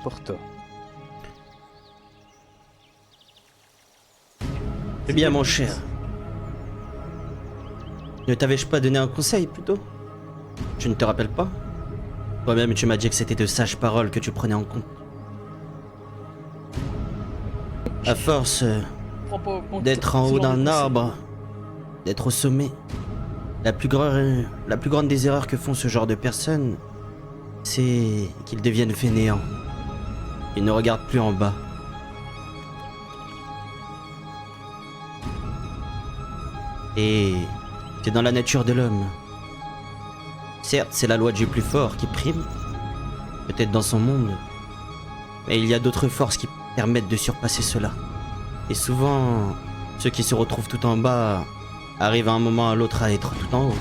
pour toi. Eh bien, mon cher. Ne t'avais-je pas donné un conseil, plutôt? Tu ne te rappelles pas? Toi-même, tu m'as dit que c'était de sages paroles que tu prenais en compte. À force d'être en haut d'un arbre, d'être au sommet, la plus grande des erreurs que font ce genre de personnes, c'est qu'ils deviennent fainéants. Ils ne regardent plus en bas. Et c'est dans la nature de l'homme. Certes, c'est la loi du plus fort qui prime, peut-être dans son monde, mais il y a d'autres forces qui permettent de surpasser cela. Et souvent, ceux qui se retrouvent tout en bas arrivent à un moment ou à l'autre à être tout en haut.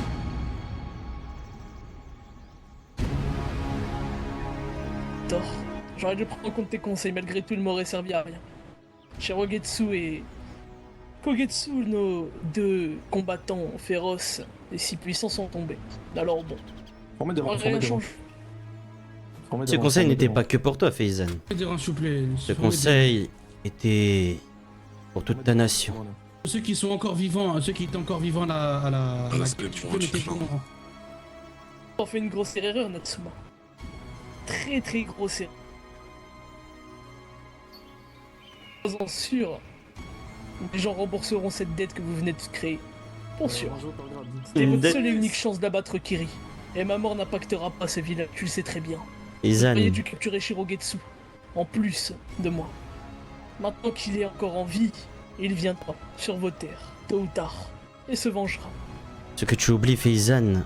Tort. J'aurais dû prendre en compte tes conseils, malgré tout, ils m'auraient servi à rien. Shirogetsu et Kogetsu, nos deux combattants féroces et si puissants, sont tombés. Alors bon, rien change. Ce conseil n'était pas que pour toi, Faizan. S'il vous plaît. Ce conseil était pour toute ta nation. Ceux qui sont encore vivants, ceux qui étaient encore vivants à la On fait une grosse erreur, Natsuma. Très très grosse erreur. Sois-en sûr, les gens rembourseront cette dette que vous venez de créer. Pour sûr. C'était Une votre dette. seule et unique chance d'abattre Kiri. Et ma mort n'impactera pas ce village, tu le sais très bien. Faizan, Vous auriez dû capturer Shirogetsu, en plus de moi. Maintenant qu'il est encore en vie, il viendra sur vos terres, tôt ou tard, et se vengera. ce que tu oublies, Faizan,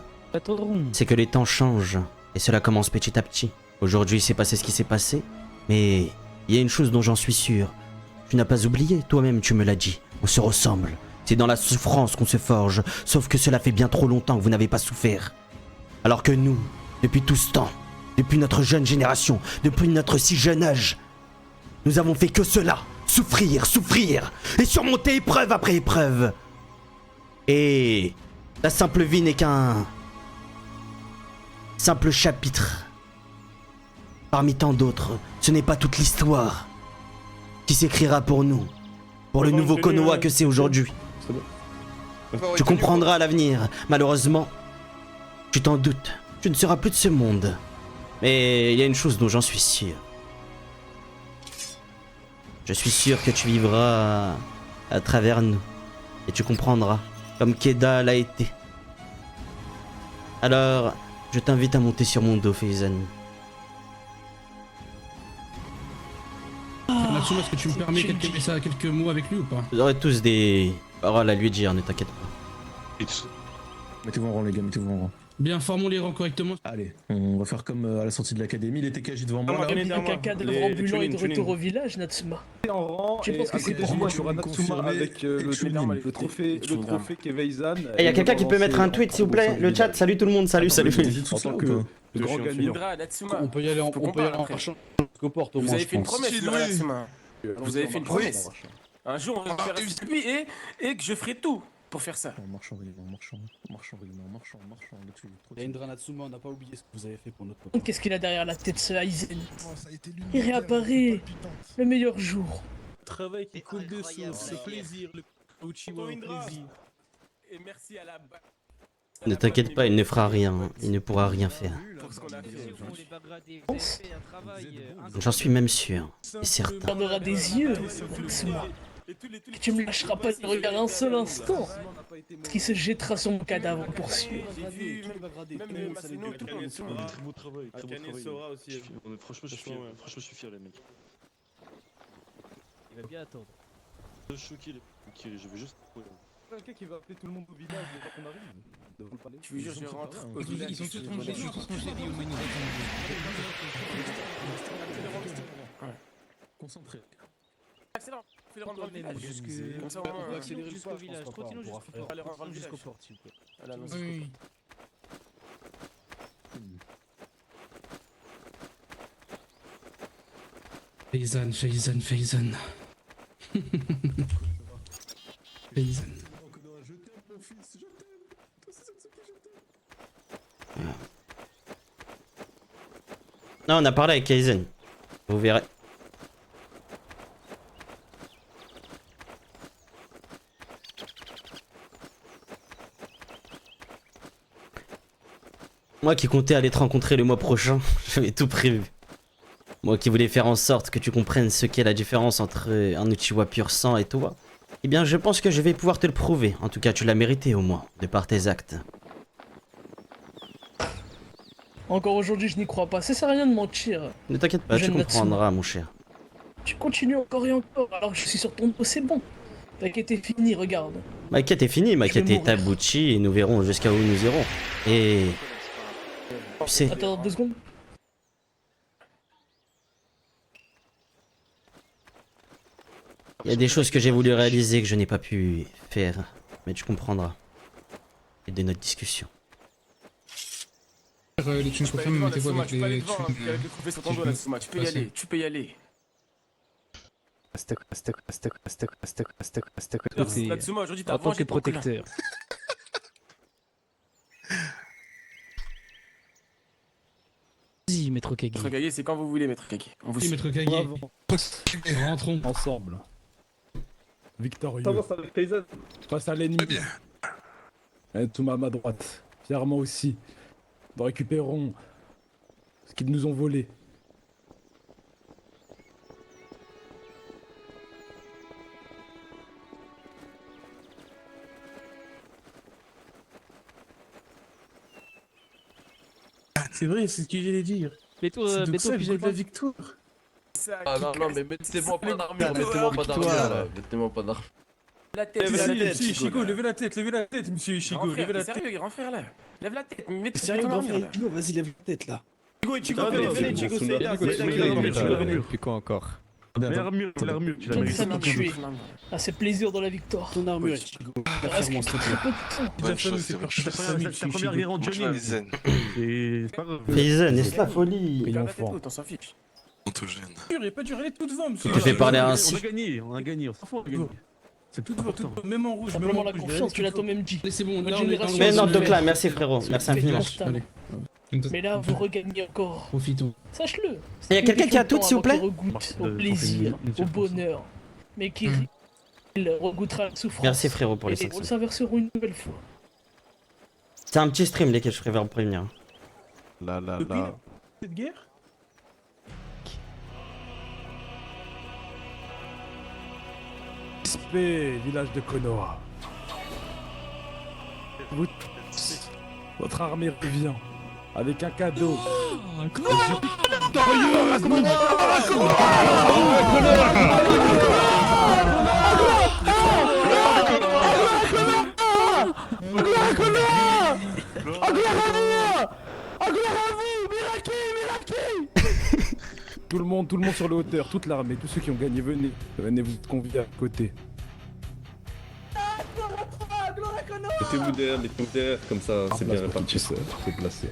c'est que les temps changent, et cela commence petit à petit. Aujourd'hui, c'est passé ce qui s'est passé, mais il y a une chose dont j'en suis sûr. Tu n'as pas oublié, toi-même tu me l'as dit, on se ressemble. C'est dans la souffrance qu'on se forge, sauf que cela fait bien trop longtemps que vous n'avez pas souffert. Alors que nous, depuis tout ce temps, depuis notre jeune génération, depuis notre si jeune âge, nous avons fait que cela, souffrir, souffrir, et surmonter épreuve après épreuve. Et la simple vie n'est qu'un simple chapitre parmi tant d'autres. Ce n'est pas toute l'histoire qui s'écrira pour nous, pour le nouveau Konoha que c'est aujourd'hui. Tu comprendras à l'avenir. Malheureusement, tu t'en doutes, tu ne seras plus de ce monde. Mais il y a une chose dont j'en suis sûr. Je suis sûr que tu vivras à travers nous. Et tu comprendras, comme Keda l'a été. Alors, je t'invite à monter sur mon dos, Faizan. Natsuma, est-ce que tu me permets quelques mots avec lui ou pas? Vous aurez tous des paroles à lui dire, ne t'inquiète pas. Mettez-vous en rang les gars, mettez-vous en rang. Bien, formons les rangs correctement. Allez, on va faire comme à la sortie de l'académie, les TKJ devant moi là. Un caca de ambulant et de retour au village, Natsuma. En rang, Tu penses que c'est pour moi, tu tu auras vas me Natsuma confirmer avec le trophée qu'est Veizan. Il y a quelqu'un qui peut mettre un tweet, s'il vous plaît? Le chat, salut tout le monde, salut, salut. En tant que... Le grand gagnant. On peut y aller en marchant. Vous avez fait une promesse, Natsuma. Vous avez fait une promesse. Un jour, on va faire un circuit et que je ferai tout pour faire ça. En marchant, en marchant, là-dessus. Et Indra Natsuma, on n'a pas oublié ce que vous avez fait pour notre peuple. Qu'est-ce qu'il a derrière la tête, ce Aizen? Il réapparaît. Le meilleur jour. Travail qui coule de source, c'est plaisir, le Uchiwa, plaisir. Et merci à la... Ne t'inquiète pas, il ne fera rien, il ne pourra rien faire. Pour ce qu'on a fait. J'en suis même sûr, et certain. On aura des yeux, Natsuma. Et tu me lâcheras pas de regarder un seul instant. Parce qu'il se jettera sur mon cadavre pour sûr. Même Maseno, tout le monde. Très beau travail, très beau travail. Sora aussi. Franchement, je suis fier, les mecs. Il va bien attendre. Je suis choqué, je vais juste. Quelqu'un qui va appeler tout le monde au village dès qu'on arrive. Devant le palais. Tu veux dire, je rentre au Ils village. sont tous rangés, Concentré. Accélère, fais le rendre dans le village. Comme ça, On va on accélérer jusqu'au village. Continue jusqu'au port. va le rendre dans le village. Jusqu'au port, s'il vous plaît. Allez, allons-y. Oui. Faizan. Faizan. Je t'aime mon fils, je t'aime. Toi c'est ce que je t'aime. Non, on a parlé avec Aizen. Vous verrez. Moi qui comptais aller te rencontrer le mois prochain, j'avais tout prévu. Moi qui voulais faire en sorte que tu comprennes ce qu'est la différence entre un Uchiwa pur sang et toi. Eh bien je pense que je vais pouvoir te le prouver. En tout cas tu l'as mérité au moins, de par tes actes. Encore aujourd'hui, je n'y crois pas. Ça sert à rien de mentir. Ne t'inquiète pas, tu Jeune comprendras mon cher. Tu continues encore et encore, alors que je suis sur ton dos, c'est bon. Ta quête est finie, regarde. Ma quête est finie, ma Je vais quête est mourir. aboutie et nous verrons jusqu'à où nous irons. Et... Tu sais, Attends 2 secondes. il y a des choses que j'ai voulu réaliser que je n'ai pas pu faire. Mais tu comprendras. Et de notre discussion. Les thunes confirment, mettez-vous avec les avec thunes. le trophée sur ton dos, Natsuma. Tu peux y aller, tu peux y aller. Natsuma, aujourd'hui, t'as En tant que vengé ton clan. protecteur. Vas-y, Maître Kage. Maître Kage, c'est quand vous voulez, Maître Kage. On vous Oui, suit. maître Kage. Bravo. Rentrons. Ensemble. Victorieux. Ça va, ça va, Kaizen. Face à l'ennemi. Et tout à ma droite. Fièrement aussi. Nous récupérons ce qu'ils nous ont volé. C'est vrai, c'est ce que j'allais dire. Mets-toi, mets-toi pyjama. la victoire. Ah non, non, mais mettez-moi pas d'armure, mettez-moi pas d'armure là, mettez-moi pas d'armure. La tête, Levez lève la la tête, tête, Chico, levez la tête, monsieur Chico, Grand frère, levez la t'es tête. sérieux, grand frère là. Lève la tête, mets Sérieux, ton grand armure, frère, là. Chico, vas-y, lève la tête là. Chico, venez, Chico, c'est là, Puis quoi encore? L'armure, tu l'as Comme mérité. ça m'a tué. Ah, c'est plaisir dans la victoire. Ton armure, Chico. La Reste ferme, s'il te plaît. Bonne chose, c'est bonne chose. C'est la première guerre en Johnny. C'est pas grave. Paysanne, est-ce la folie? Lève Payons la tête, fort. on s'en fiche. On te gêne. Il est pas dur, elle est toute devant, monsieur. Tu fais parler On ainsi. a gagné, on a gagné. On s'en fout, on a gagné. C'est tout devant, même en rouge, même Simplement en la rouge. confiance, tu l'as toi-même dit. Allez, c'est bon, Notre là on est dans génération- le... Mais non, Ouais. Docla, merci frérot, merci infiniment. Constamment. Mais là, vous regagnez encore. Profitons. Sache-le. Il y a quelqu'un qui a tout, s'il vous plaît? Regoute au plaisir, au bonheur. Mais qui il regoutera la souffrance. Merci frérot pour les Et 5 vous le sous. traverseront une nouvelle fois. C'est un petit stream lesquels je préfère vous prévenir. Là, là, Depuis là. cette guerre Respect, village de Konoha. Vous... Votre armée revient avec un cadeau. Tout le monde sur les hauteurs, toute l'armée, tous ceux qui ont gagné, venez. Venez vous convier à côté. Mettez-vous derrière, comme ça, c'est bien réparti. C'est placé.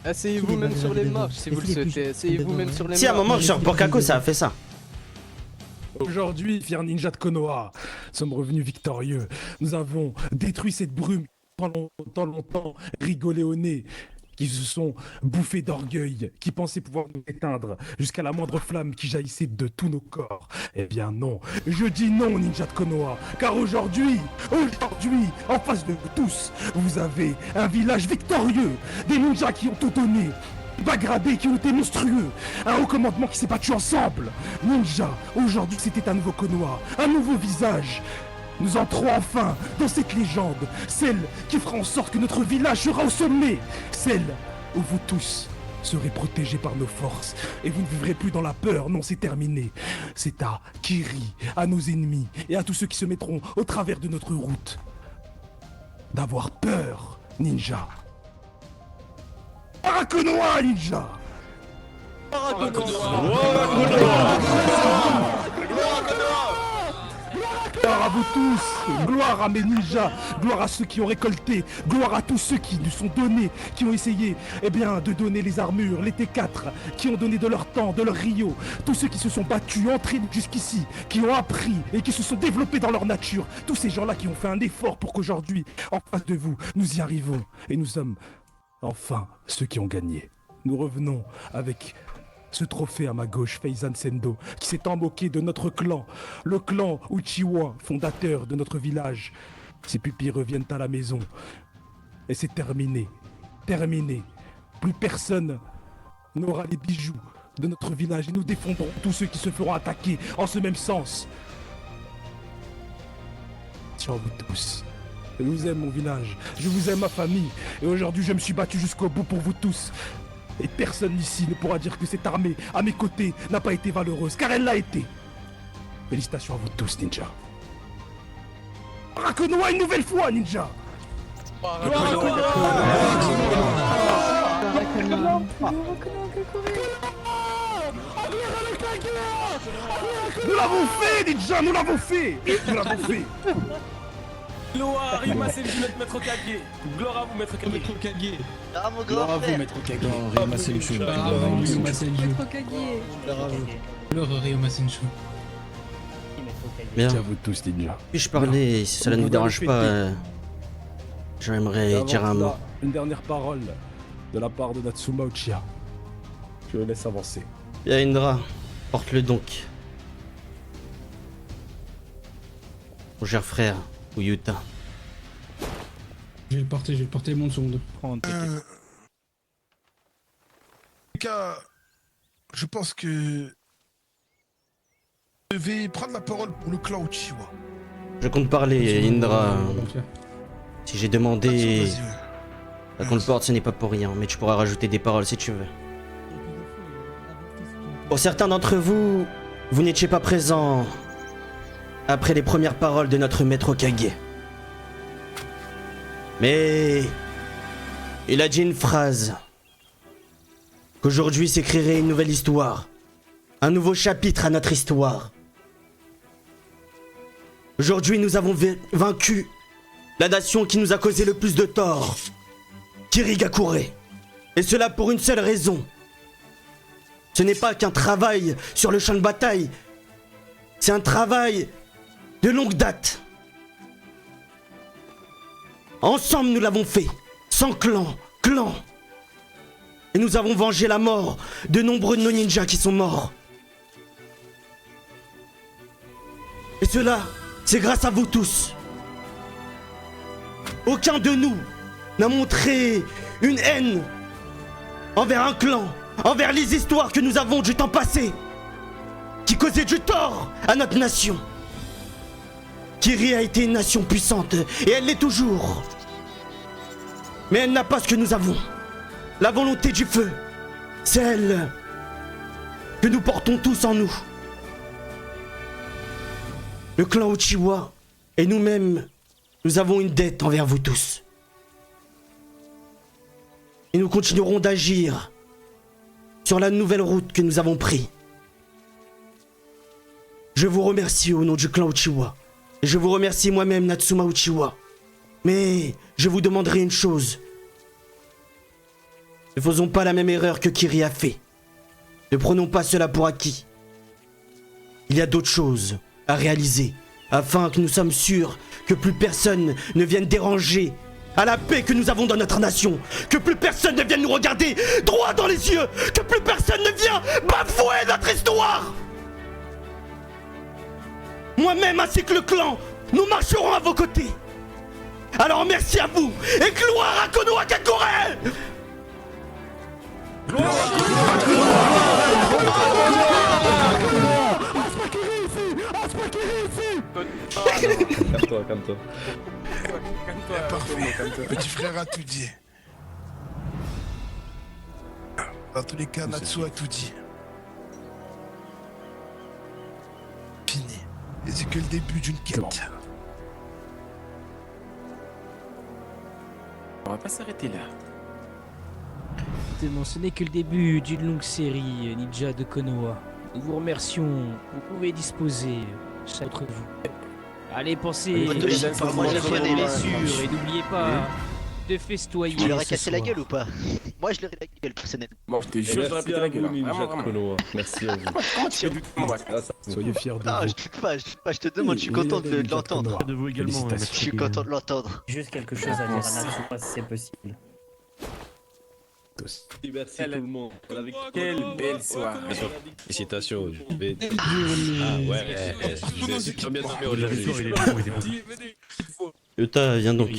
Asseyez-vous même sur les marches si vous le souhaitez, asseyez-vous même sur les marches. Si à un moment sur Porcaco ça a fait ça. Aujourd'hui, fiers ninja de Konoha, sommes revenus victorieux. Nous avons détruit cette brume pendant longtemps, rigolé au nez, qui se sont bouffés d'orgueil, qui pensaient pouvoir nous éteindre jusqu'à la moindre flamme qui jaillissait de tous nos corps. Eh bien non, je dis non ninja de Konoha, car aujourd'hui, en face de vous tous, vous avez un village victorieux, des ninjas qui ont tout donné, bagradés qui ont été monstrueux, un haut commandement qui s'est battu ensemble. Ninja, aujourd'hui c'était un nouveau Konoha, un nouveau visage. Nous entrons enfin dans cette légende, celle qui fera en sorte que notre village sera au sommet, celle où vous tous serez protégés par nos forces et vous ne vivrez plus dans la peur, non c'est terminé. C'est à Kiri, à nos ennemis et à tous ceux qui se mettront au travers de notre route d'avoir peur, ninja. Parakonoha, ninja! Gloire à vous tous, gloire à mes ninjas, gloire à ceux qui ont récolté, gloire à tous ceux qui nous sont donnés, qui ont essayé de donner les armures, les T4, qui ont donné de leur temps, de leur Rio, tous ceux qui se sont battus, entraînés jusqu'ici, qui ont appris et qui se sont développés dans leur nature, tous ces gens-là qui ont fait un effort pour qu'aujourd'hui, en face de vous, nous y arrivons et nous sommes enfin ceux qui ont gagné. Nous revenons avec ce trophée à ma gauche, Faizan Sendo, qui s'est tant moqué de notre clan, le clan Uchiwa, fondateur de notre village. Ses pupilles reviennent à la maison. Et c'est terminé. Terminé. Plus personne n'aura les bijoux de notre village et nous défendrons tous ceux qui se feront attaquer en ce même sens. Sur vous tous. Je vous aime mon village, je vous aime ma famille. Et aujourd'hui je me suis battu jusqu'au bout pour vous tous. Et personne ici ne pourra dire que cette armée à mes côtés n'a pas été valeureuse, car elle l'a été. Félicitations à vous tous, ninja. Rakonoa une nouvelle fois, ninja. Nous l'avons fait, ninja, nous l'avons fait. Nous l'avons fait. Gloire, Rima, c'est le maître Kage. Gloire à vous, maître Kage. Maître Kage. Ah mon grand frère. Maître Kage. Rima Senju. Bravo, Rima Senju. Gloire à Rima Senju. Bien. À vous tous, ninja. Puis-je parler, si cela ne vous dérange pas, j'aimerais dire un mot. Une dernière parole de la part de Natsuma Uchiha. Je le laisse avancer. Bien, Indra, porte-le donc. Mon cher frère, Uyuta. Je vais le porter mon seconde. Cas, je pense que je vais prendre la parole pour le clan Uchiwa. Je compte parler, Indra. Si j'ai demandé Vas-y, à qu'on le porte, ce n'est pas pour rien, mais tu pourras rajouter des paroles si tu veux. Pour certains d'entre vous, vous n'étiez pas présents après les premières paroles de notre maître Kage. Mais il a dit une phrase. Qu'aujourd'hui s'écrirait une nouvelle histoire. Un nouveau chapitre à notre histoire. Aujourd'hui, nous avons vaincu la nation qui nous a causé le plus de tort. Kirigakure. Et cela pour une seule raison. Ce n'est pas qu'un travail sur le champ de bataille. C'est un travail de longue date. Ensemble, nous l'avons fait. Sans clan. Et nous avons vengé la mort de nombreux de nos ninjas qui sont morts. Et cela, c'est grâce à vous tous. Aucun de nous n'a montré une haine envers un clan, envers les histoires que nous avons du temps passé, qui causaient du tort à notre nation. Kiri a été une nation puissante, et elle l'est toujours. Mais elle n'a pas ce que nous avons. La volonté du feu, celle que nous portons tous en nous. Le clan Uchiwa et nous-mêmes, nous avons une dette envers vous tous. Et nous continuerons d'agir sur la nouvelle route que nous avons prise. Je vous remercie au nom du clan Uchiwa. Et je vous remercie moi-même, Natsuma Uchiwa. Mais je vous demanderai une chose. Ne faisons pas la même erreur que Kiri a fait. Ne prenons pas cela pour acquis. Il y a d'autres choses à réaliser, afin que nous sommes sûrs que plus personne ne vienne déranger à la paix que nous avons dans notre nation, que plus personne ne vienne nous regarder droit dans les yeux, que plus personne ne vienne bafouer notre histoire. Moi-même ainsi que le clan, nous marcherons à vos côtés. Alors merci à vous et gloire à Konoha Kakure. Calme-toi. Parfait. Petit frère a tout dit. Dans tous les cas, Natsu a tout dit. Fini. Et c'est que le début d'une quête. On va pas s'arrêter là. Exactement, ce n'est que le début d'une longue série, Ninja de Konoha. Nous vous remercions, vous pouvez disposer, chacun d'entre vous. Allez, pensez à vos blessures et n'oubliez pas de festoyer. Tu leur as cassé la gueule ou pas? Moi je leur ai la gueule personnellement. Bon, je te jure, je vais répéter la gueule. Vraiment. Merci à vous. Comment tu fais du combat? Soyez fiers de Non, vous. je doute pas, je te demande, je suis content de l'entendre. De vous également. Je suis content de l'entendre. Juste quelque chose à dire à Natsuma si c'est possible. aussi. Merci tout le monde. pour la victoire. Quelle belle soirée. Félicitations. Ah ouais, je suis bien nommé aujourd'hui. Yuta, viens donc.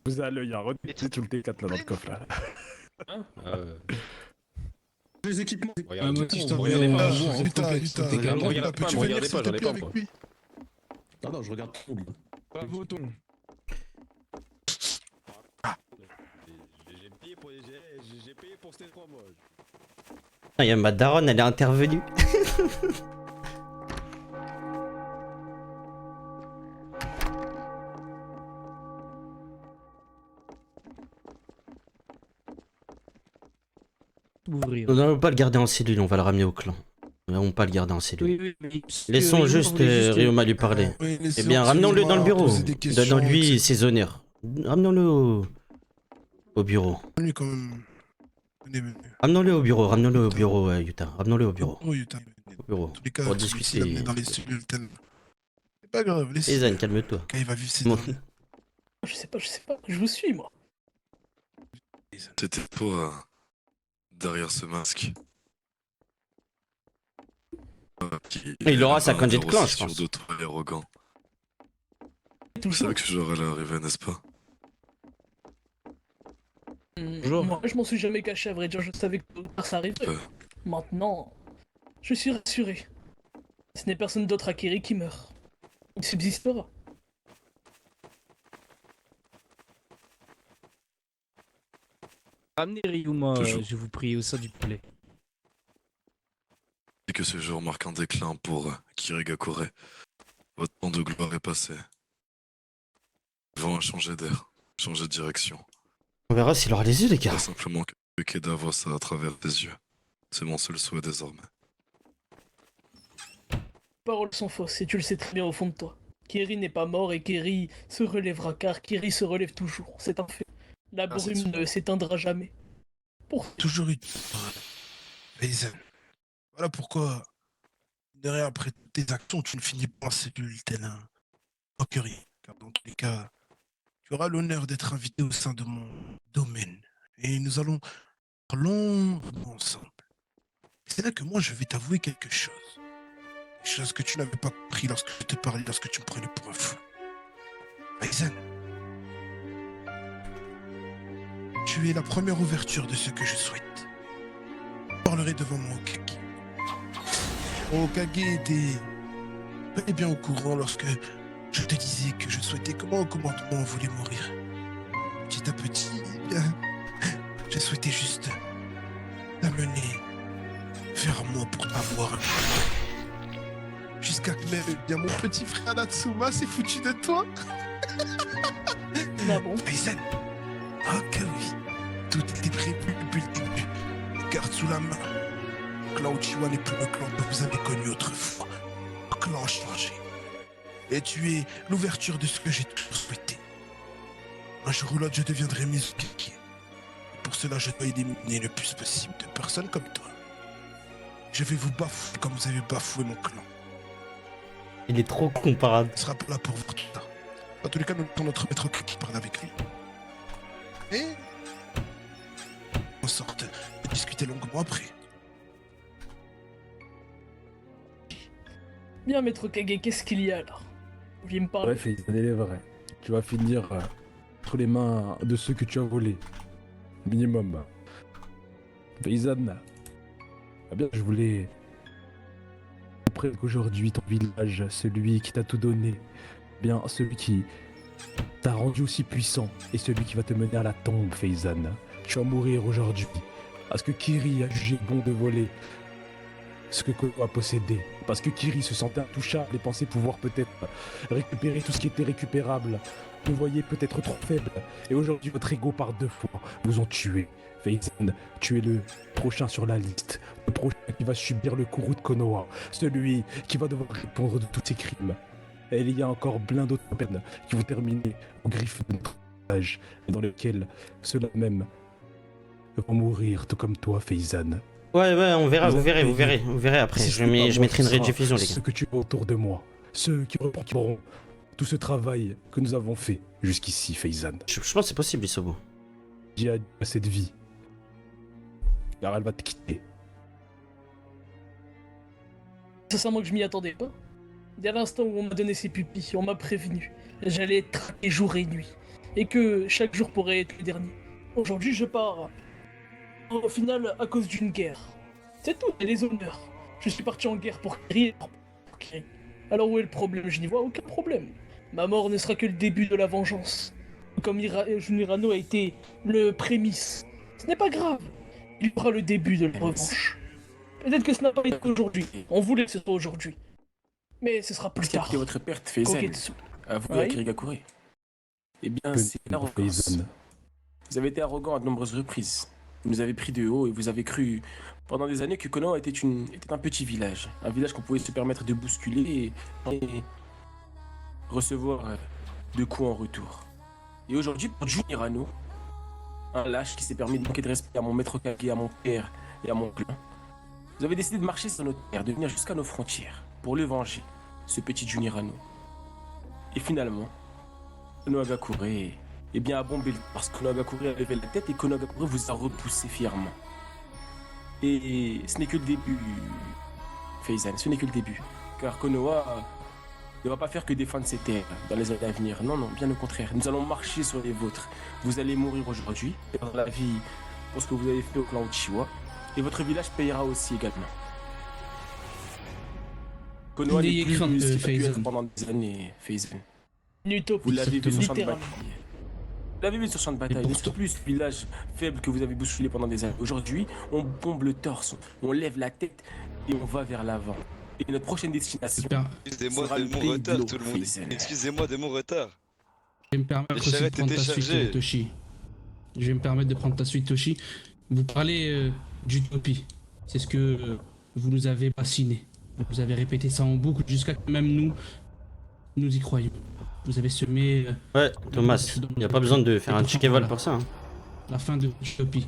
Vous avez l'œil, retenez tout le T4 là dans le coffre là. Les équipements. Regardez pas, peux-tu venir s'il te plaît j'en ai avec pas. lui? Non, je regarde tout. Bravo, ton. J'ai payé pour ces 3 mois. Il y a ma daronne, elle est intervenue. Ouvrir. Nous n'allons pas le garder en cellule, on va le ramener au clan. Nous n'allons pas le garder en cellule. Oui, mais Laissons juste Ryoma lui parler. Eh bien, ramenons-le dans le bureau. Donnons-lui ses honneurs. Ramenons-le au bureau. Ramenons-le au bureau, Yuta. Ramenons-le au bureau. Au bureau. Pour discuter. C'est pas grave, laisse. Faizan, calme-toi. Il va vivre ses Bon. années. Je sais pas, je vous suis moi. C'était toi, derrière ce masque. Il aura sa conduite clan, je pense. D'autres arrogant. C'est ça que j'aurais l'arrivée, n'est-ce pas? Moi, je m'en suis jamais caché, à vrai dire, je savais que ça arriverait. Maintenant, je suis rassuré. Ce n'est personne d'autre à Kiri qui meurt. Il subsistera. Ramenez Ryuma, Toujours. je vous prie, au sein du palais. Et que ce jour marque un déclin pour Kirigakure. Votre temps de gloire est passé. Le vent a changé d'air, changé de direction. On verra s'il aura les yeux, les gars. Pas simplement que Keda voit ça à travers tes yeux. C'est mon seul souhait désormais. Les paroles sont fausses, et tu le sais très bien au fond de toi. Kiri n'est pas mort et Kiri se relèvera, car Kiri se relève toujours, c'est un fait. La brume ne s'éteindra jamais. Toujours eu. Faizan. Voilà pourquoi, derrière après tes actions, tu ne finis pas en cellule tel un moquerie. Car dans tous les cas, tu auras l'honneur d'être invité au sein de mon domaine. Et nous allons faire longuement ensemble. C'est là que moi, je vais t'avouer quelque chose. Des choses que tu n'avais pas compris lorsque je te parlais, lorsque tu me prenais pour un fou. Faizan. Tu es la première ouverture de ce que je souhaite. Je parlerai devant mon Okage. Mon Okage était bel et bien au courant lorsque je te disais que je souhaitais que mon commandement voulait mourir. Petit à petit, eh bien, je souhaitais juste t'amener vers moi pour t'avoir. Jusqu'à que même, eh bien, mon petit frère Natsuma s'est foutu de toi. Ah bon? Faizan. Ah que oui. Tout était prévu depuis le début. Garde sous la main. Le clan Uchiwa n'est plus le clan que vous avez connu autrefois. Le clan a changé. Et tu es l'ouverture de ce que j'ai toujours souhaité. Un jour ou l'autre, je deviendrai Mizukage. Et pour cela, je dois éliminer le plus possible de personnes comme toi. Je vais vous bafouer comme vous avez bafoué mon clan. Il est trop comparable. Il sera pas là pour voir tout ça. Dans tous les cas, nous avons notre maître qui parle avec lui. Et en sorte de discuter longuement après. Bien, maître Kage, qu'est-ce qu'il y a alors? Vous vouliez me parler? Ouais, Faizan, il est vrai. Tu vas finir entre les mains de ceux que tu as volés. Minimum. Faizan. Ah bien, je voulais après qu'aujourd'hui ton village, celui qui t'a tout donné, bien celui qui t'a rendu aussi puissant et celui qui va te mener à la tombe, Faizan. Tu vas mourir aujourd'hui parce que Kiri a jugé bon de voler ce que Konoha possédait, parce que Kiri se sentait intouchable et pensait pouvoir peut-être récupérer tout ce qui était récupérable. Vous voyez peut-être trop faible et aujourd'hui votre ego par 2 fois vous ont tué. Faizan, tu es le prochain sur la liste, le prochain qui va subir le courroux de Konoha, celui qui va devoir répondre de tous ses crimes. Et il y a encore plein d'autres peines qui vont terminer aux griffes de notre âge, et dans lesquelles ceux-là même vont mourir, tout comme toi, Faizan. Ouais, on verra, vous verrez après. Je mettrai une rediffusion, les gars. Ceux que tu vois autour de moi, ceux qui reprendront tout ce travail que nous avons fait jusqu'ici, Faizan. Je pense que c'est possible, Isobo. J'ai à cette vie car elle va te quitter. C'est ça, moi que je m'y attendais pas. Dès l'instant où on m'a donné ses pupilles, on m'a prévenu. J'allais être traqué jour et nuit. Et que chaque jour pourrait être le dernier. Aujourd'hui, je pars. Au final, à cause d'une guerre. C'est tout, et les honneurs. Je suis parti en guerre pour Kiri. Alors où est le problème? Je n'y vois aucun problème. Ma mort ne sera que le début de la vengeance. Comme Junirano a été le prémisse. Ce n'est pas grave. Il y aura le début de la revanche. Peut-être que ce n'a pas été aujourd'hui. On voulait que ce soit aujourd'hui. Mais ce sera plus tard. C'était votre perte, Faizen. À vous et à Kirigakure. Eh bien, c'est l'arrogance. Vous avez été arrogant à de nombreuses reprises. Vous nous avez pris de haut et vous avez cru pendant des années que Konoha était un petit village. Un village qu'on pouvait se permettre de bousculer et recevoir de coups en retour. Et aujourd'hui, pour Junirano, un lâche qui s'est permis de manquer de respect à mon maître Kage, à mon père et à mon clan, vous avez décidé de marcher sur notre terre, de venir jusqu'à nos frontières, pour le venger, ce petit Junirano. Et finalement, Konohagakure a bombé parce que Konohagakure a levé la tête et Konohagakure vous a repoussé fièrement. Et ce n'est que le début, Faizen, ce n'est que le début. Car Konoha ne va pas faire que défendre ses terres dans les années à venir. Non, non, bien au contraire. Nous allons marcher sur les vôtres. Vous allez mourir aujourd'hui, perdre la vie pour ce que vous avez fait au clan Uchiwa. Et votre village payera aussi également. Konoha n'est plus ce qu'il a pu être pendant des années, Faizen. Vous l'avez vu sur le champ de bataille. Vous l'avez vu sur le champ de bataille. Ne plus ce village faible que vous avez bousculé pendant des années. Aujourd'hui, on bombe le torse, on lève la tête et on va vers l'avant. Et notre prochaine destination. Excusez-moi de mon retard, tout le monde. Excusez-moi de mon retard. Je vais me permettre aussi de prendre ta suite, Toshi. Je vais me permettre de prendre ta suite, Toshi. Vous parlez d'utopie. C'est ce que vous nous avez bassiné. Vous avez répété ça en boucle jusqu'à que même nous y croyons. Vous avez semé. Ouais, Thomas, il n'y a pas besoin de faire un check vol pour ça. Hein. La fin de l'utopie.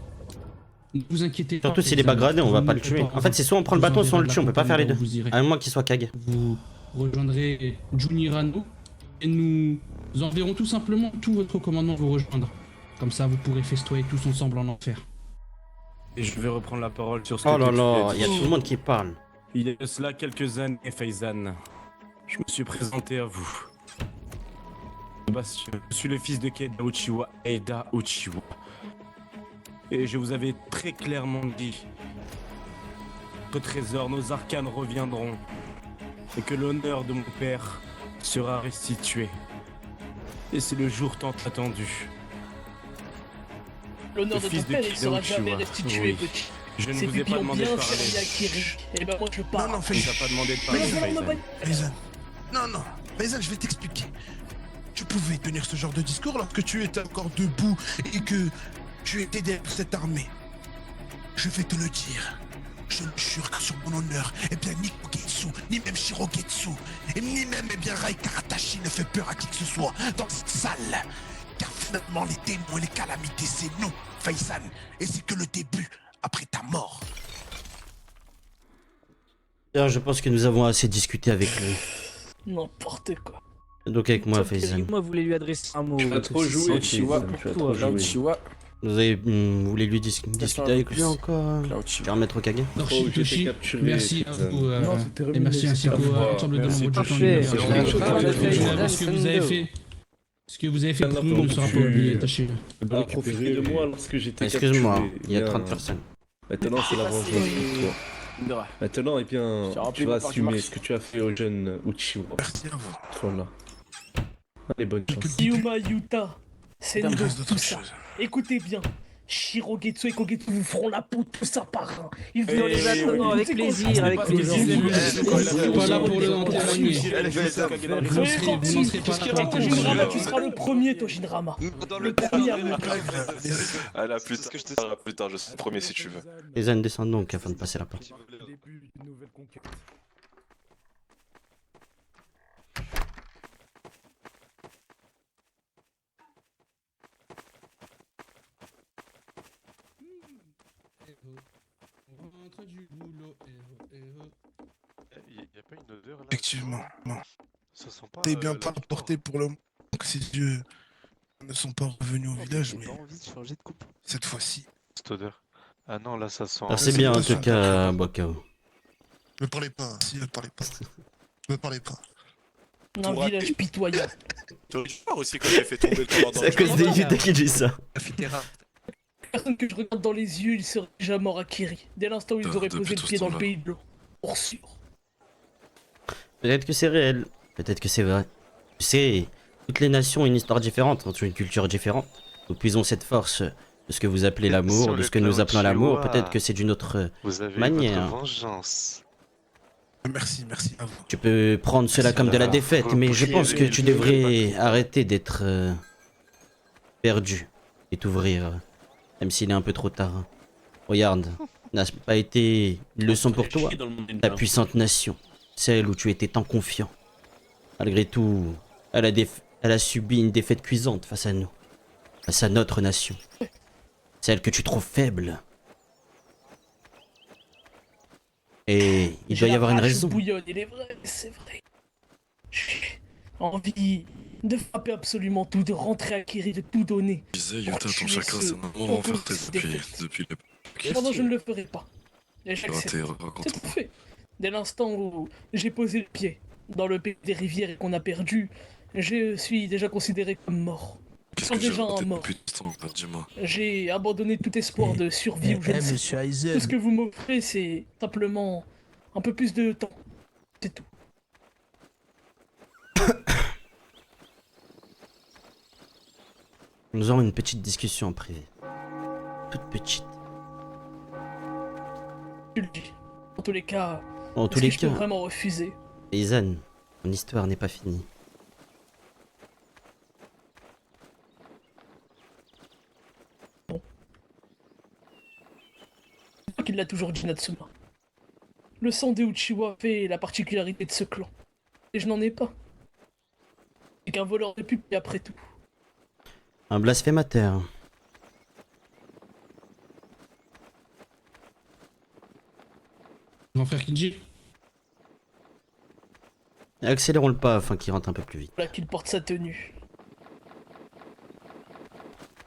Ne vous inquiétez pas. Surtout s'il est pas gradé, on va pas le tuer. En fait, c'est soit on prend le bâton, soit on le tue, on peut pas faire les deux. À moins qu'il soit Kage. Vous rejoindrez Junirano et nous enverrons tout simplement tout votre commandement vous rejoindre. Comme ça, vous pourrez festoyer tous ensemble en enfer. Et je vais reprendre la parole sur ce que oh là là, il y a tout le monde qui parle. Il y a de cela quelques années, Faizen, je me suis présenté à vous. Je suis le fils de Keida Uchiwa, Eida Uchiwa. Et je vous avais très clairement dit que trésor, nos arcanes reviendront et que l'honneur de mon père sera restitué. Et c'est le jour tant attendu. L'honneur de ton père, il sera jamais restitué, petit. Je ne vous ai pas demandé de parler. Et ben moi je parle. Non, non, Faizen. Tu n'as pas demandé de parler, Faizen. Non, non, Faizen, je vais t'expliquer. Tu pouvais tenir ce genre de discours lorsque tu étais encore debout et que tu étais derrière cette armée. Je vais te le dire. Je ne jure que sur mon honneur, eh bien ni Kogetsu, ni même Shirogetsu, et ni même Rai Karatashi ne fait peur à qui que ce soit dans cette salle. Car finalement les démons et les calamités c'est nous, Faizen, et c'est que le début après ta mort. Alors, je pense que nous avons assez discuté avec lui. N'importe quoi. Donc avec moi, Faizen. Moi, voulais lui adresser un mot. Tu as trop joué, Uchiwa. Vous voulez lui discuter avec lui encore? Faire mettre au Kage? Toshi, merci à vous. Et merci ainsi à l'ensemble de l'ombre du temps. Ce que vous avez fait. Ce que vous avez fait pour nous ne sera pas oublié, tâchez-le. Profitez de moi lorsque j'étais excuse-moi, il y a 30 personnes. Maintenant, c'est la vengeance pour toi. Maintenant, eh bien, tu vas assumer ce que tu as fait au jeune Uchiwa. Merci à vous. Voilà. Allez, bonne chance. Yuma Yuta, c'est nous tout ça. Écoutez bien. Shirogetsu et Kogetsu vous feront la peau tous un par un. Ils vont les attendre avec plaisir, avec plaisir. Je suis pas là pour le témoigner. Tojinrama, tu seras le premier, Tojinrama. Le premier à me Allez, plus tard, je serai le premier si tu veux. Les ânes descendent donc afin de passer la porte. Y a pas une odeur là? Effectivement, non. Ça sent pas. T'es bien pas porté pour le moment. Ces dieux ne sont pas revenus au village, mais cette fois-ci. Cette odeur. Ah non, là ça sent. Merci bien en tout cas, Bakao. Me parlez pas, si, me parlez pas. Me parlez pas. Un village pitoyable. T'aurais dû voir aussi quand j'ai fait tomber le commandant. C'est à cause des Yuta qui dit ça. Personne que je regarde dans les yeux, il serait déjà mort à Kiri. Dès l'instant où ils auraient posé le pied dans le pays de l'eau. Pour sûr. Peut-être que c'est réel, peut-être que c'est vrai. Tu sais, toutes les nations ont une histoire différente, ont une culture différente. Nous puisons cette force de ce que vous appelez l'amour, de ce que nous appelons l'amour. Peut-être que c'est d'une autre manière. Vengeance. Merci, merci à vous. Tu peux prendre cela comme de la défaite, mais je pense que tu devrais arrêter d'être perdu et t'ouvrir, même s'il est un peu trop tard. Regarde, n'a-ce pas été une leçon pour toi, ta puissante nation, celle où tu étais tant confiant. Malgré tout, elle a subi une défaite cuisante face à nous, face à notre nation, celle que tu trouves faible. Et il doit y avoir une raison. Bouillonne, il est vrai, c'est vrai. J'ai envie de frapper absolument tout, de rentrer à Kiri, de tout donner. Je disais, Yuta, ton chakra, c'est un moment renfermé depuis le... Cependant, je ne le ferai pas. Et j'accepte. C'est tout fait. Dès l'instant où j'ai posé le pied dans le pays des rivières et qu'on a perdu, je suis déjà considéré comme mort. Qu'est-ce que déjà j'ai mort. Dis-moi. J'ai abandonné tout espoir de survie ou je ne sais. Monsieur Aizen. Tout ce que vous m'offrez, c'est simplement un peu plus de temps. C'est tout. Nous aurons une petite discussion en privé. Toute petite. Tu le dis. En tous les cas, En tous les cas, je peux vraiment refuser. Aizen, mon histoire n'est pas finie. Qu'il l'a toujours dit, Natsuma. Le sang des Uchiwa fait la particularité de ce clan. Et je n'en ai pas. C'est qu'un voleur de pupille après tout. Un blasphémateur. Mon frère Kinji. Accélérons le pas afin qu'il rentre un peu plus vite. Voilà qu'il porte sa tenue.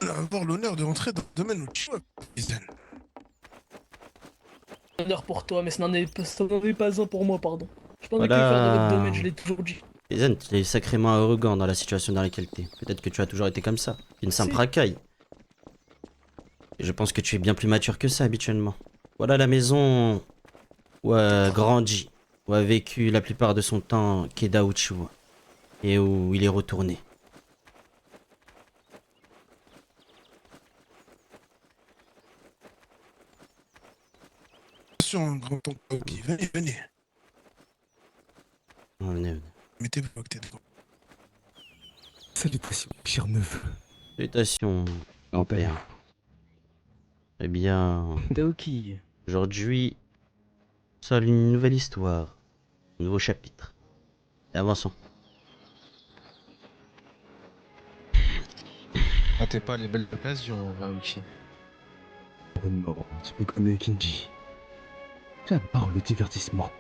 Avoir l'honneur de rentrer dans le domaine Uchiwa, Aizen. Honneur pour toi, mais ça n'en est pas un pour moi, pardon. Je n'en ai que Voilà. faire de votre domaine, je l'ai toujours dit. Aizen, tu es sacrément arrogant dans la situation dans laquelle tu es. Peut-être que tu as toujours été comme ça. Une simple racaille. Et je pense que tu es bien plus mature que ça habituellement. Voilà la maison où a grandi, où a vécu la plupart de son temps Keda Uchiwa. Et où il est retourné. Attention, grand oncle Aoki, venez, venez. Venez, venez. Mettez-vous à côté de moi. Salutations, cher neveu. Salutations, grand-père. Eh bien, Taoki. aujourd'hui, seule une nouvelle histoire, un nouveau chapitre. Et avançons. Ratez pas les belles occasions, Aoki. Oh non, tu me connais, Kinji. J'adore le divertissement.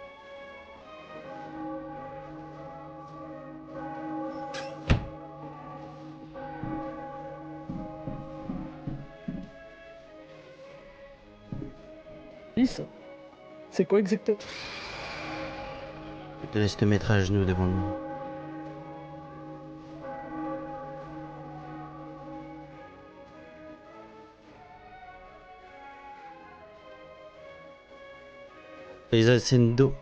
Lisa, c'est quoi exactement? Je te laisse te mettre à genoux devant nous. Les Sendo.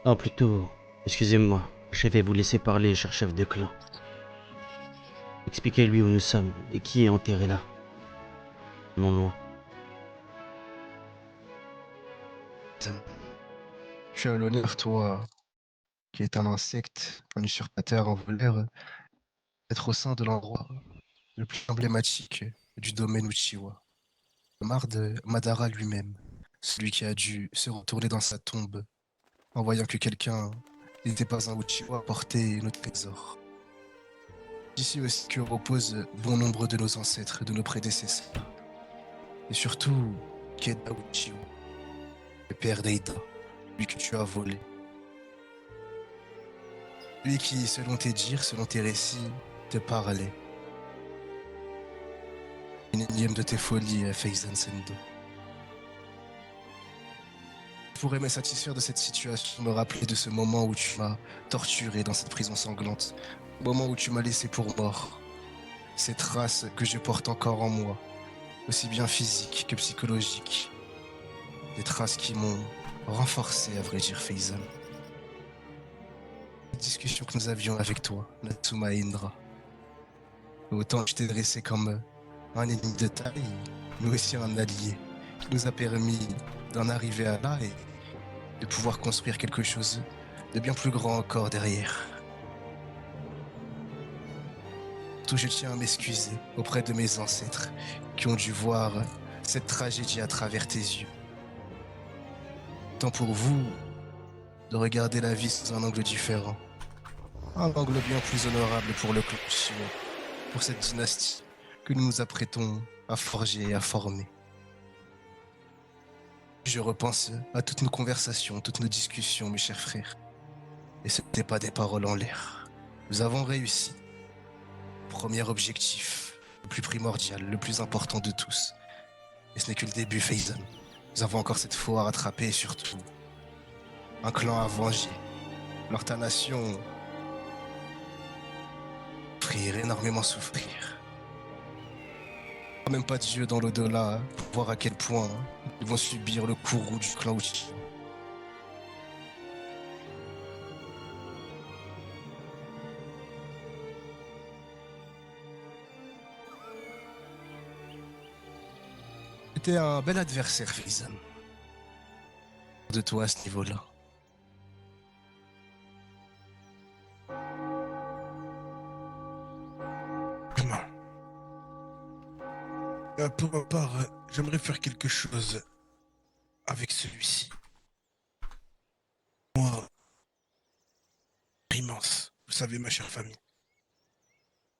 Non, plutôt, excusez-moi, je vais vous laisser parler, cher chef de clan. Expliquez-lui où nous sommes et qui est enterré là. Non loin. Tu as l'honneur, toi, qui est un insecte, un usurpateur, un voleur, d'être au sein de l'endroit le plus emblématique du domaine Uchiwa. Madara lui-même, celui qui a dû se retourner dans sa tombe en voyant que quelqu'un n'était pas un Uchiwa portait nos trésors. Ici aussi que repose bon nombre de nos ancêtres, de nos prédécesseurs. Et surtout, Keda Uchiwa, le père d'Eida, lui que tu as volé. Lui qui, selon tes dires, selon tes récits, te parlait. Une énième de tes folies, Faizan Sendo. Je pourrais me satisfaire de cette situation, me rappeler de ce moment où tu m'as torturé dans cette prison sanglante. Au moment où tu m'as laissé pour mort. Ces traces que je porte encore en moi, aussi bien physiques que psychologiques. Des traces qui m'ont renforcé, à vrai dire, Faizan. La discussion que nous avions avec toi, Natsuma et Indra. Autant je t'ai dressé comme un ennemi de taille, mais aussi un allié, qui nous a permis d'en arriver à là et de pouvoir construire quelque chose de bien plus grand encore derrière. Surtout, je tiens à m'excuser auprès de mes ancêtres qui ont dû voir cette tragédie à travers tes yeux. Tant pour vous de regarder la vie sous un angle différent. Un angle bien plus honorable pour le clan Uchiwa, pour cette dynastie que nous nous apprêtons à forger et à former. Je repense à toutes nos conversations, toutes nos discussions, mes chers frères. Et ce n'étaient pas des paroles en l'air. Nous avons réussi. Premier objectif, le plus primordial, le plus important de tous. Et ce n'est que le début, Faizan. Nous avons encore cette fois à rattraper et surtout un clan à venger. Alors ta nation souffrir, énormément souffrir. Même pas de yeux dans l'au-delà pour voir à quel point ils vont subir le courroux du clan Uchiwa. C'était un bel adversaire, Faizan. De toi à ce niveau-là. Pour ma part, j'aimerais faire quelque chose avec celui-ci. Moi, immense, vous savez, ma chère famille.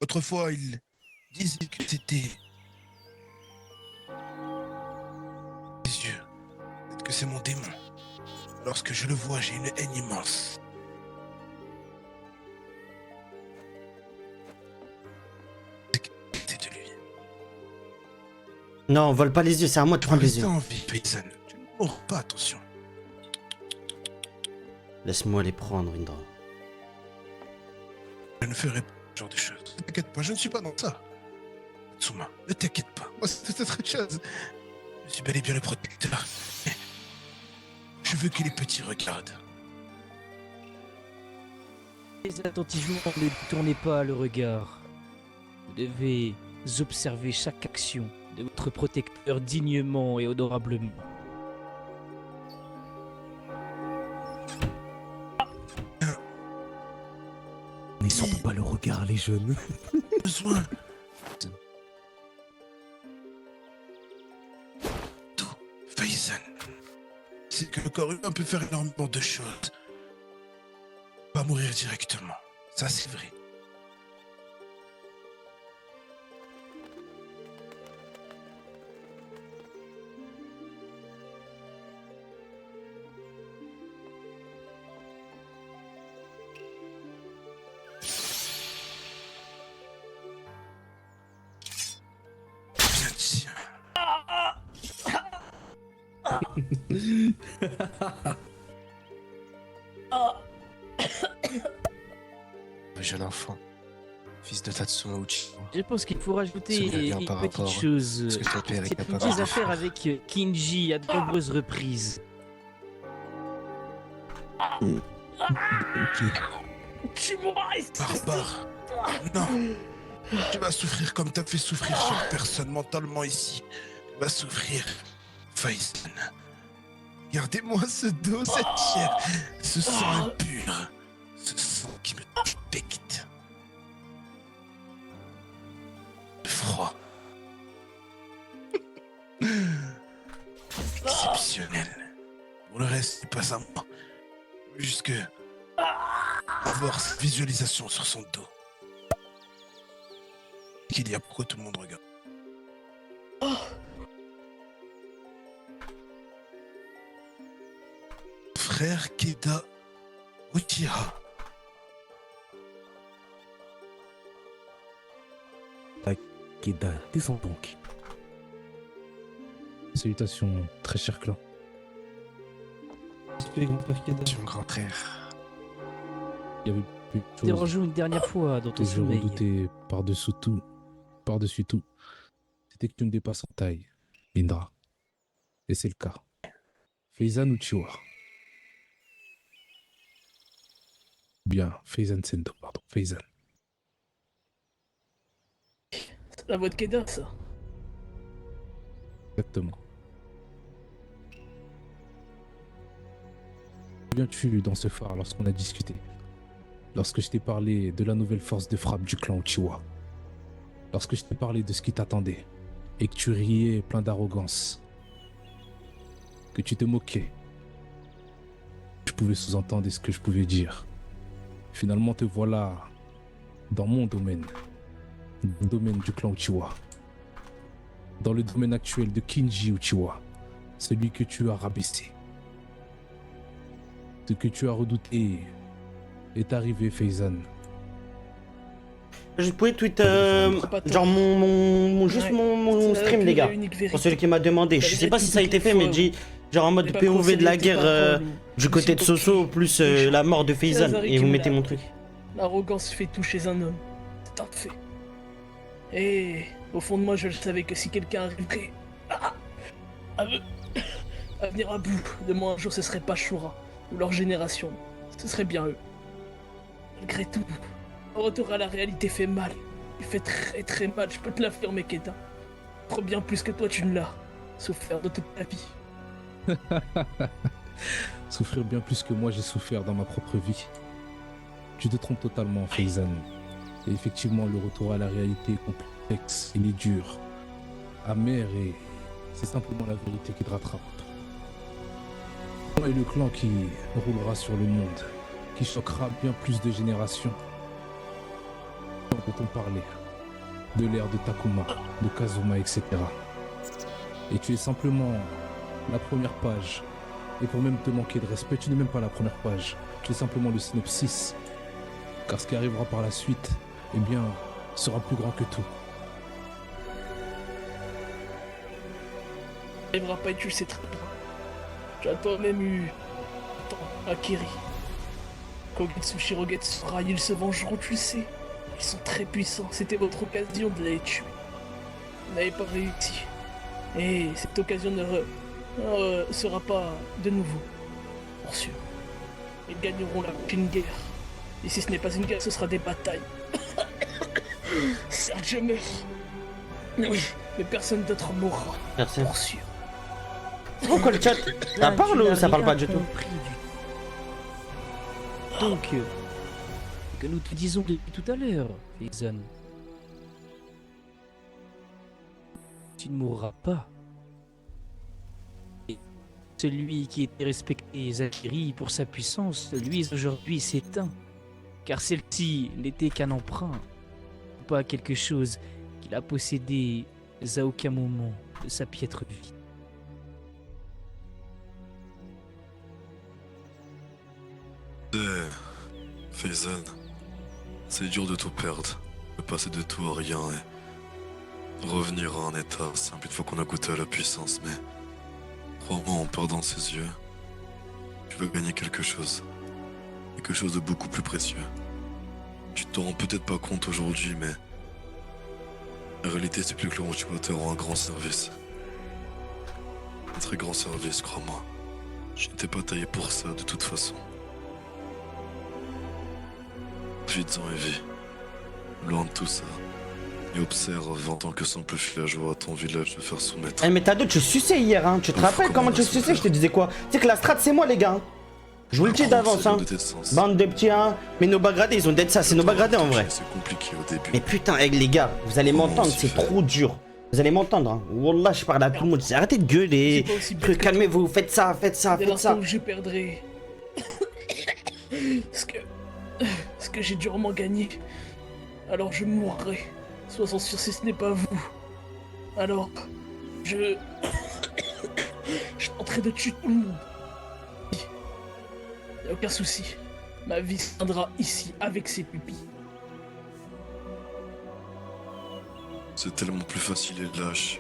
Autrefois, il disait que c'était les yeux. Peut-être que c'est mon démon. Lorsque je le vois, j'ai une haine immense. Non, on vole pas les yeux, c'est à moi de prendre les yeux. En vie, paysanne. Tu ne mords pas, attention. Laisse-moi les prendre, Indra. Je ne ferai pas ce genre de choses. Ne t'inquiète pas, je ne suis pas dans ça. Tsuma, ne t'inquiète pas. Moi, c'est autre chose. Je suis bel et bien le protecteur. Mais je veux que les petits regardent. Attentivement, ne tournez pas le regard. Vous devez observer chaque action de votre protecteur dignement et honorablement. Mais surtout pas le regard, les jeunes. Besoin. Tout, Faizan. C'est que le corps humain peut faire énormément de choses. Pas mourir directement. Ça, c'est vrai. Jeune enfant, fils de Tatsuma Uchiwa. Je pense qu'il faut rajouter Souviens une par petite rapport chose. à ce que ton père est C'est capable des de affaires faire. avec Kinji à de nombreuses reprises. Tu m'arrêtes. Barbare. Non. Tu vas souffrir comme t'as fait souffrir chaque personne mentalement ici. Tu vas souffrir, Faizan. Regardez-moi ce dos, cette chair, ce sang impur, ce sang qui me détecte. Le froid. Exceptionnel. Pour le reste, c'est pas à moi. Juste que avoir cette visualisation sur son dos. Qu'il y a pourquoi tout le monde regarde. Frère Keda Uchiha. Keda, descends donc. Salutations, très cher clan. Respect, grand frère Keda. Tu es mon grand frère. Il y avait plus de choses Dérangeons une dernière fois dans ton que je sommeil. redoutais par-dessus tout. C'était que tu me dépasses en taille, Indra. Et c'est le cas. Faizan Uchiwa. Bien, Faizan Sendo, pardon, Faizan. C'est la voix de Keda, ça. Exactement. Viens-tu dans ce phare lorsqu'on a discuté? Lorsque je t'ai parlé de la nouvelle force de frappe du clan Uchiwa? Lorsque je t'ai parlé de ce qui t'attendait et que tu riais plein d'arrogance? Que tu te moquais? Je pouvais sous-entendre ce que je pouvais dire. Finalement te voilà dans mon domaine. Dans le domaine du clan Uchiwa. Dans le domaine actuel de Kinji Uchiwa. Celui que tu as rabaissé. Ce que tu as redouté est arrivé, Faizan. Je pouvais tweet genre mon stream, les gars. Pour celui qui m'a demandé. Je sais pas si ça a été fait, mais dit genre en mode POV de la guerre du côté de Soso, plus la mort de Faizan. Et vous mettez mon truc. L'arrogance fait tout chez un homme. C'est un fait. Et au fond de moi, je savais que si quelqu'un arriverait à venir à bout de moi un jour, ce serait pas Shura ou leur génération. Ce serait bien eux. Malgré tout, le retour à la réalité fait mal. Il fait très très mal, je peux te l'affirmer, Keda. Trop bien plus que toi, tu ne l'as souffert de toute ta vie. Souffrir bien plus que moi, j'ai souffert dans ma propre vie. Tu te trompes totalement, Faizan. Et effectivement, le retour à la réalité est complexe, il est dur, amer, et c'est simplement la vérité qui te rattrape. Moi et le clan qui roulera sur le monde, qui choquera bien plus de générations. Dont on parlait, de l'ère de Takuma, de Kazuma, etc. Et tu es simplement la première page. Et pour même te manquer de respect, tu n'es même pas la première page. Tu es simplement le synopsis. Car ce qui arrivera par la suite, eh bien, sera plus grand que tout. Ça n'arrivera pas et tu le sais très bien. Tu as toi-même eu Akiri. Kogetsu, Shirogetsu, Rai, ils se vengeront, tu le sais. Ils sont très puissants, c'était votre occasion de les tuer. Vous n'avez pas réussi. Et cette occasion ne sera pas de nouveau. Pour sûr. Ils gagneront la prochaine guerre. Et si ce n'est pas une guerre, ce sera des batailles. Certes, je meurs. Oui, mais personne d'autre mourra. Merci. Pour sûr. Pourquoi le chat? Ça parle ou ça parle pas du tout? Donc, que nous te disons depuis tout à l'heure, Faizan. Tu ne mourras pas. Et celui qui était respecté Zakiri pour sa puissance, lui aujourd'hui s'éteint. Car celle-ci n'était qu'un emprunt, pas quelque chose qu'il a possédé à aucun moment de sa piètre vie. Faizan, c'est dur de tout perdre, de passer de tout à rien et revenir à un état simple une fois qu'on a goûté à la puissance, mais crois-moi, en perdant ses yeux, tu vas gagner quelque chose de beaucoup plus précieux. Tu t'en rends peut-être pas compte aujourd'hui, mais la réalité c'est que le clan Uchiwa te rend un grand service. Un très grand service, crois-moi. Je n'étais pas taillé pour ça de toute façon. Profites-en et vis. Loin de tout ça. Et observe en tant que simple villageois ton village se faire soumettre. Eh mais t'as d'autres, tu suçais hier, hein. Tu te rappelles comment tu suçais? Je te disais quoi? Tu sais que la strat c'est moi, les gars. Je vous le dis d'avance, hein. Bande de petits, hein. Mais nos bagradés, ils ont d'être ça, c'est nos bagradés en vrai. C'est compliqué au début. Mais putain, les gars, vous allez m'entendre, c'est trop dur. Vous allez m'entendre, hein. Wallah, je parle à tout le monde. Arrêtez de gueuler. Calmez-vous, faites ça, faites ça, Dès faites ça. l'instant où je perdrai ce que j'ai durement gagné, alors je mourrai. Sois-en sûr, si ce n'est pas vous. Alors, je tenterai de tuer tout le monde. Y'a aucun souci. Ma vie viendra ici avec ses pupilles. C'est tellement plus facile et lâche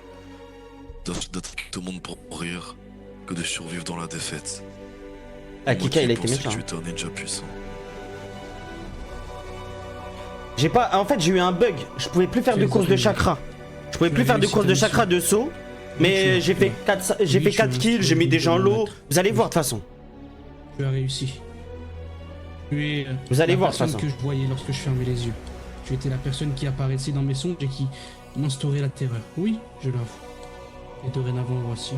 d'attaquer tout le monde pour mourir que de survivre dans la défaite. Ah, Kika, il a été méchant. Tu étais un ninja puissant. J'ai pas. En fait, j'ai eu un bug. Je pouvais plus faire de course de chakra. Je pouvais plus faire de course de chakra de saut. Mais j'ai fait 4 kills, j'ai mis des gens low. Vous allez voir de toute façon. Tu as réussi. Tu es Vous allez voir de toute personne façon. que je voyais lorsque je fermais les yeux. Tu étais la personne qui apparaissait dans mes songes et qui m'instaurait la terreur. Oui, je l'avoue. Et dorénavant, voici.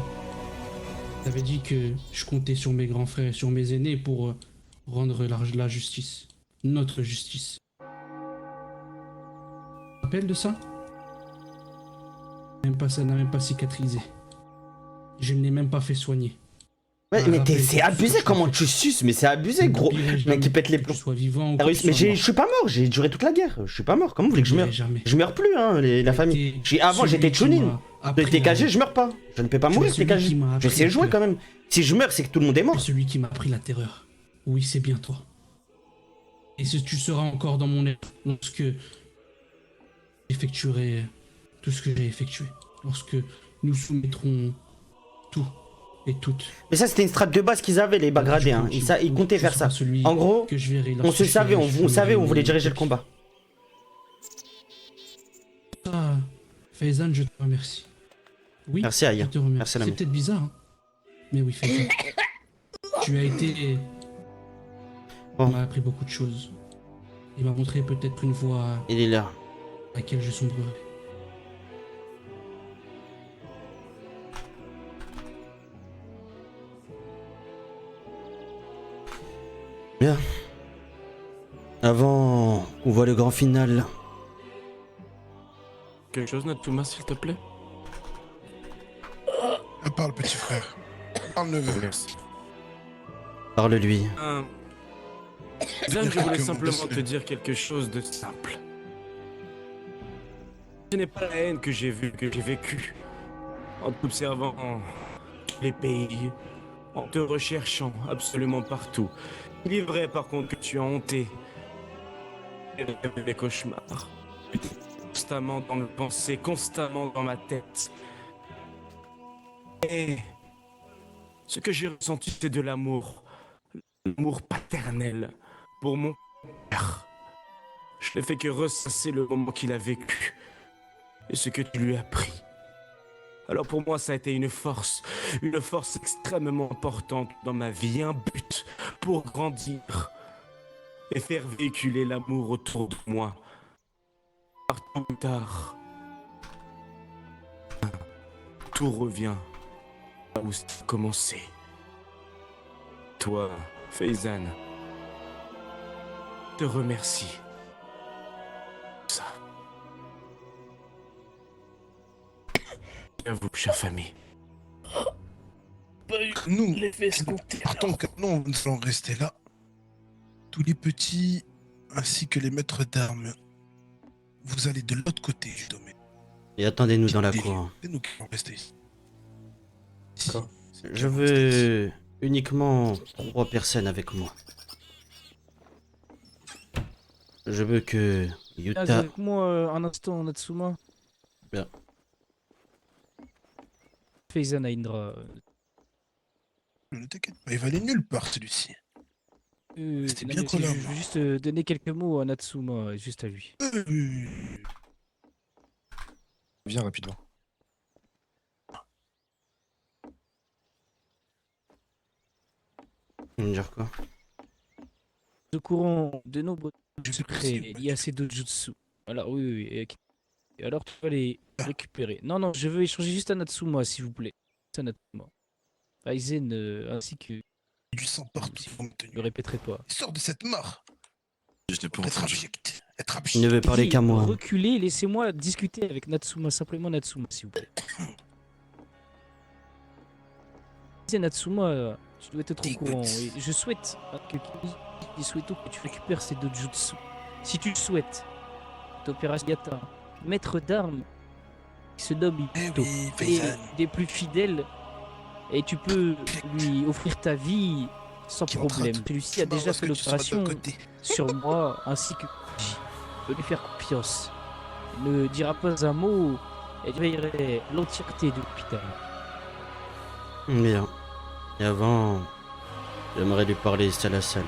J'avais dit que je comptais sur mes grands frères et sur mes aînés pour rendre la justice. Notre justice. Tu te rappelles de ça? Ça n'a même pas cicatrisé. Je ne l'ai même pas fait soigner. Ouais, mais c'est abusé comment tu suces, mais c'est abusé, gros. Mec qui pète les plombs. Mais je suis pas mort, j'ai duré toute la guerre. Je suis pas mort. Comment vous voulez que je meure? Je meurs plus, hein, la famille. Avant, j'étais Chunin. De TKG, je meurs pas. Je ne peux pas mourir, TKG. Je sais jouer quand même. Si je meurs, c'est que tout le monde est mort. Celui qui m'a appris la terreur. Oui, c'est bien toi. Et tu seras encore dans mon air lorsque j'effectuerai tout ce que j'ai effectué. Lorsque nous soumettrons tout et toutes. Mais ça, c'était une strat de base qu'ils avaient, les Bagradés. Hein. Ils comptaient faire ça. En gros, on se savait, on savait où on voulait diriger le combat. Ah, Faizan, je te remercie. Oui, merci Aya. Je te remercie. Merci c'est peut-être bizarre, hein. Mais oui, Faizan. Tu as été. Bon. Tu m'as appris beaucoup de choses. Il m'a montré peut-être une voie. Il est là. À laquelle je sombrerai. Bien. Avant qu'on voit le grand final. Quelque chose, Natsuma, s'il te plaît? Parle, petit frère. Parle, neveu. Merci. Parle-lui. Zan, je voulais simplement te dire quelque chose de simple. Ce n'est pas la haine que j'ai vécue en t'observant les pays, en te recherchant absolument partout. Il est vrai par contre que tu as honté les cauchemars. Constamment dans mes pensées, constamment dans ma tête. Et ce que j'ai ressenti, c'est de l'amour. L'amour paternel pour mon père. Je n'ai fait que ressasser le moment qu'il a vécu et ce que tu lui as pris. Alors pour moi, ça a été une force extrêmement importante dans ma vie, un but pour grandir et faire véhiculer l'amour autour de moi. Tôt ou tard, tout revient là où ça a commencé. Toi, Faizan, te remercie. Ça. Et à vous, chère famille. Nous, partons que nous allons rester là. Tous les petits, ainsi que les maîtres d'armes, vous allez de l'autre côté du domaine. Et attendez-nous dans la cour. C'est nous qui allons rester ici. Je veux uniquement 3 personnes avec moi. Je veux que Yuta... Avec moi un instant, Natsuma. Bien. Faizan Indra. Ne t'inquiète pas, il va aller nulle part celui-ci. C'était bien qu'on je veux juste donner quelques mots à Natsuma, juste à lui. Viens rapidement. Tu veux me dire quoi? Au courant de nombreux secrets liés à ces dojutsu. Alors oui. Et alors tu vas les récupérer. Non, je veux échanger juste à Natsuma, s'il vous plaît. C'est à Natsuma. Aizen ainsi que... Du sang partout. Je le répéterai pas. Sors de cette mort. Je n'ai pas entendu. Être abject. Il ne veut parler qu'à moi. Reculez, laissez-moi discuter avec Natsuma, simplement Natsuma, s'il vous plaît. C'est Natsuma, tu dois être au courant. Et je souhaite que Kisueto, que tu récupères ces dojutsu. Si tu le souhaites, d'opération Yata, maître d'armes, qui se nomme Ito, et des plus fidèles, et tu peux lui offrir ta vie sans problème. Celui-ci a déjà fait l'opération sur moi, ainsi que je peux lui faire confiance. Il ne dira pas un mot et je veillerai l'entièreté de l'hôpital. Bien. Et avant, j'aimerais lui parler seul à seul.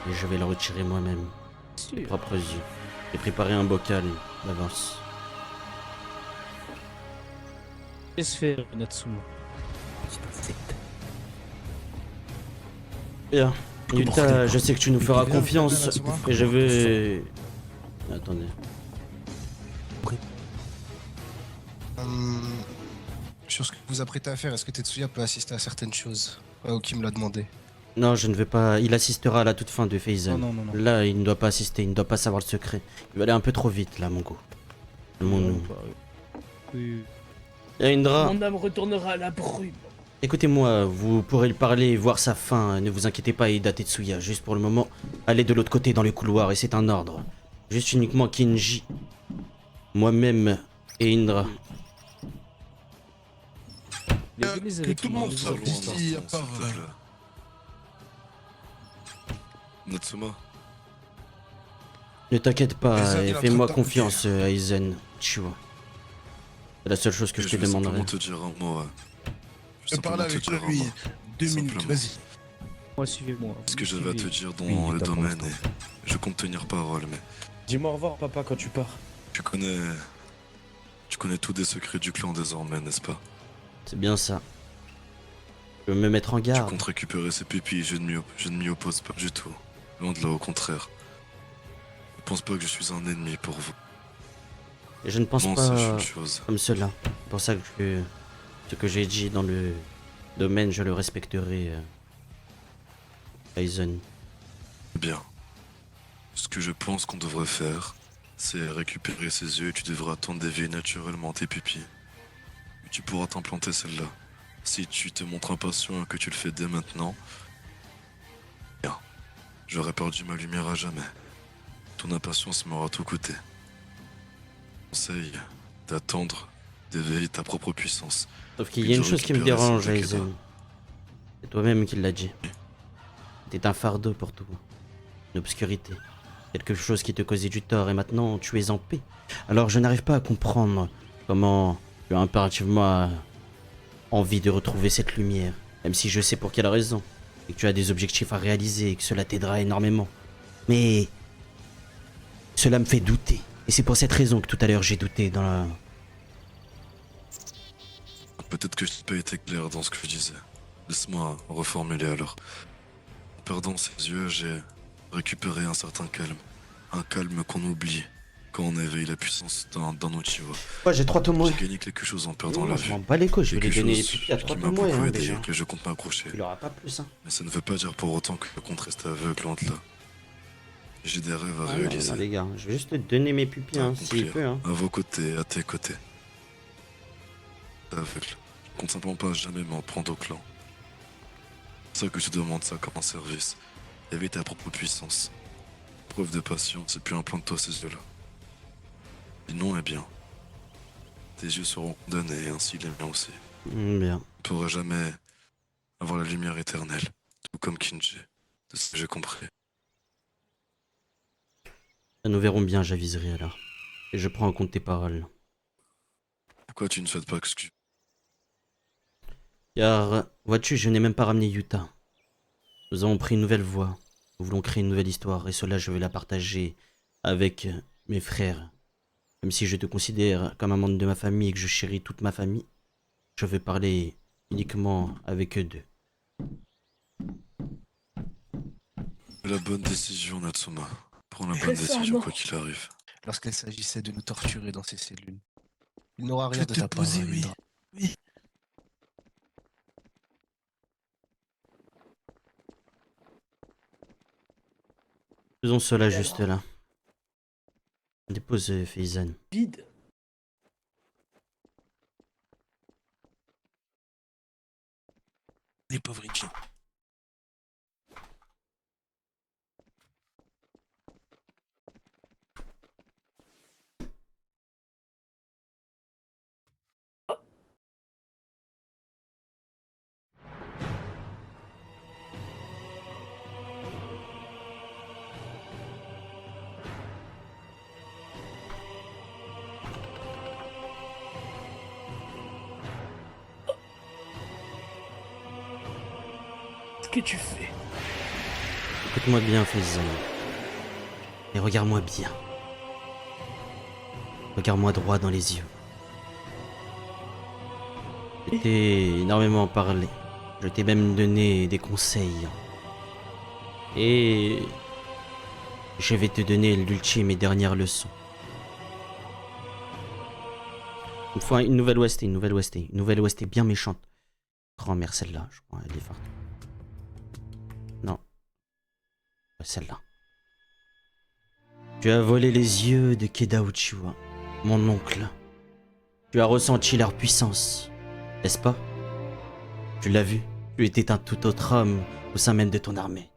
Et je vais le retirer moi-même. Mes propres yeux. J'ai préparé un bocal d'avance. Laisse faire, Natsume. Bien. Yuta, je sais que tu nous feras confiance. Et je vais... Attendez. Sur ce que vous apprêtez à faire, est-ce que Tetsuya peut assister à certaines choses? Aoki me l'a demandé. Non, je ne vais pas. Il assistera à la toute fin de Phase. Non. Là, il ne doit pas assister, il ne doit pas savoir le secret. Il va aller un peu trop vite, là, mon go. Oui. Et Indra, Mon âme retournera à la brume. écoutez-moi, vous pourrez lui parler, voir sa fin. Ne vous inquiétez pas, Ida Tetsuya. Juste pour le moment, allez de l'autre côté dans les couloirs et c'est un ordre. Juste uniquement Kinji, moi-même et Indra. Que tout le monde sorte d'ici, à part... Natsuma, Ne t'inquiète pas Aizen, et il est en fais-moi train de confiance, Aizen. Tu vois. C'est la seule chose que je te vais demanderai. simplement te dire un mot. Je vais parler avec lui 2 minutes, vas-y. Moi, suivez-moi. Ce que je vais te dire dans le domaine et je compte tenir parole, mais Dis-moi au revoir, papa, quand tu pars. tu connais tous des secrets du clan désormais, n'est-ce pas? C'est bien ça. Je veux me mettre en Tu garde. comptes récupérer ces pupilles, je ne m'y oppose pas du tout. Loin de là, au contraire. Ne pense pas que je suis un ennemi pour vous. Et je ne pense Moi pas aussi, je suis une chose. comme cela. C'est pour ça que ce que j'ai dit dans le domaine, je le respecterai. Aizen. Bien. Ce que je pense qu'on devrait faire, c'est récupérer ses yeux et tu devras attendre d'éveiller naturellement tes pupilles. Et tu pourras t'implanter celle-là. Si tu te montres impatient et que tu le fais dès maintenant, bien. J'aurais perdu ma lumière à jamais. Ton impatience m'aura tout coûté. Conseil d'attendre d'éveiller ta propre puissance. Sauf qu'il y a une chose qui me dérange, Aizen. C'est toi-même qui l'as dit. T'es un fardeau pour toi. Une obscurité. Quelque chose qui te causait du tort et maintenant tu es en paix. Alors je n'arrive pas à comprendre comment tu as impérativement envie de retrouver cette lumière. Même si je sais pour quelle raison. Et que tu as des objectifs à réaliser et que cela t'aidera énormément. Mais cela me fait douter. Et c'est pour cette raison que tout à l'heure j'ai douté dans la... Peut-être que je n'ai pas été clair dans ce que je disais. Laisse-moi reformuler alors. En perdant ses yeux, j'ai récupéré un certain calme. Un calme qu'on oublie quand on éveille la puissance d'un Uchiwa. Ouais, j'ai 3 tomoe. J'ai gagné quelque chose en perdant la Je vue. m'en bats les couilles, je vais lui Quelque donner les chose pupilles à 3 qui m'a tomoe, beaucoup hein, aidé déjà. et que je compte m'accrocher. Il aura pas plus, hein. Mais ça ne veut pas dire pour autant que le compte reste aveugle, loin de là. J'ai des rêves à Ah réaliser. non, les gars, je vais juste te donner mes pupilles, hein, s'il Accomplir. peut, hein. À vos côtés, à tes côtés. Aveugle. Je compte simplement pas jamais m'en prendre au clan. C'est ça que je te demande ça comme un service. Éveille ta propre puissance. Preuve de patience et puis implante-toi ces yeux-là. Sinon, eh bien, tes yeux seront condamnés et ainsi les miens aussi. Bien. Tu pourras jamais avoir la lumière éternelle, tout comme Kinji. C'est ce que j'ai compris. Nous verrons bien, j'aviserai alors. Et je prends en compte tes paroles. Pourquoi tu ne souhaites pas excuse? Car, vois-tu, je n'ai même pas ramené Yuta. Nous avons pris une nouvelle voie. Nous voulons créer une nouvelle histoire et cela, je vais la partager avec mes frères. Même si je te considère comme un membre de ma famille et que je chéris toute ma famille, je vais parler uniquement avec eux deux. La bonne décision, Natsuma. Prends la bonne décision, quoi qu'il arrive. Lorsqu'il s'agissait de nous torturer dans ces cellules, il n'aura rien Je de te ta part. posais, oui. Indra. Oui. Faisons cela juste là. Dépose Feizan. Vide. Les pauvres Ichi. qu'est-ce que tu fais? Écoute-moi bien, Faison. Et regarde-moi bien. Regarde-moi droit dans les yeux. Je t'ai énormément parlé. Je t'ai même donné des conseils. Et je vais te donner l'ultime et dernière leçon. Une nouvelle OST, une nouvelle OST bien méchante. Grand-mère celle-là, je crois, elle est forte. Non. Celle-là. Tu as volé les yeux de Keda Uchiwa, mon oncle. Tu as ressenti leur puissance, n'est-ce pas? Tu l'as vu, tu étais un tout autre homme au sein même de ton armée.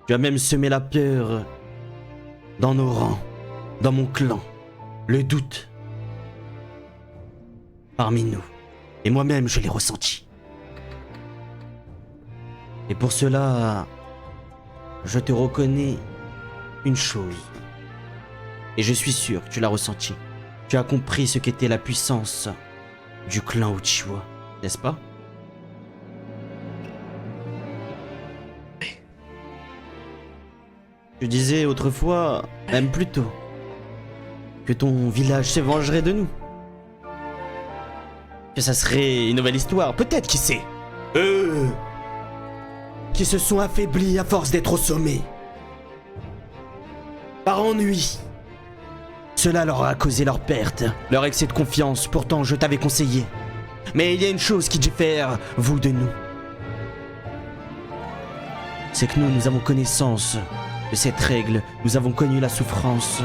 Tu as même semé la peur dans nos rangs, dans mon clan, le doute parmi nous. Et moi-même, je l'ai ressenti. Et pour cela, je te reconnais une chose. Et je suis sûr que tu l'as ressenti. Tu as compris ce qu'était la puissance du clan Uchiwa, n'est-ce pas? Tu disais autrefois, même plus tôt, que ton village se vengerait de nous. Que ça serait une nouvelle histoire, peut-être, qui sait. Eux qui se sont affaiblis à force d'être au sommet. Par ennui. Cela leur a causé leur perte, leur excès de confiance, pourtant je t'avais conseillé. Mais il y a une chose qui diffère, vous de nous. C'est que nous avons connaissance de cette règle, nous avons connu la souffrance,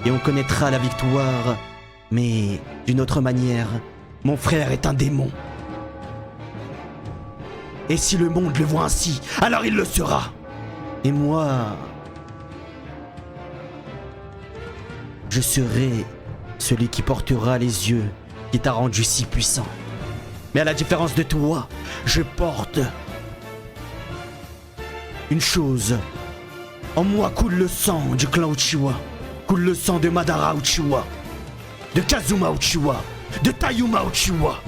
et on connaîtra la victoire, mais d'une autre manière. Mon frère est un démon. Et si le monde le voit ainsi, alors il le sera. Et moi, je serai celui qui portera les yeux qui t'a rendu si puissant. Mais à la différence de toi, je porte une chose. En moi coule le sang du clan Uchiwa, coule le sang de Madara Uchiwa, de Kazuma Uchiwa, de Tayuma Uchiwa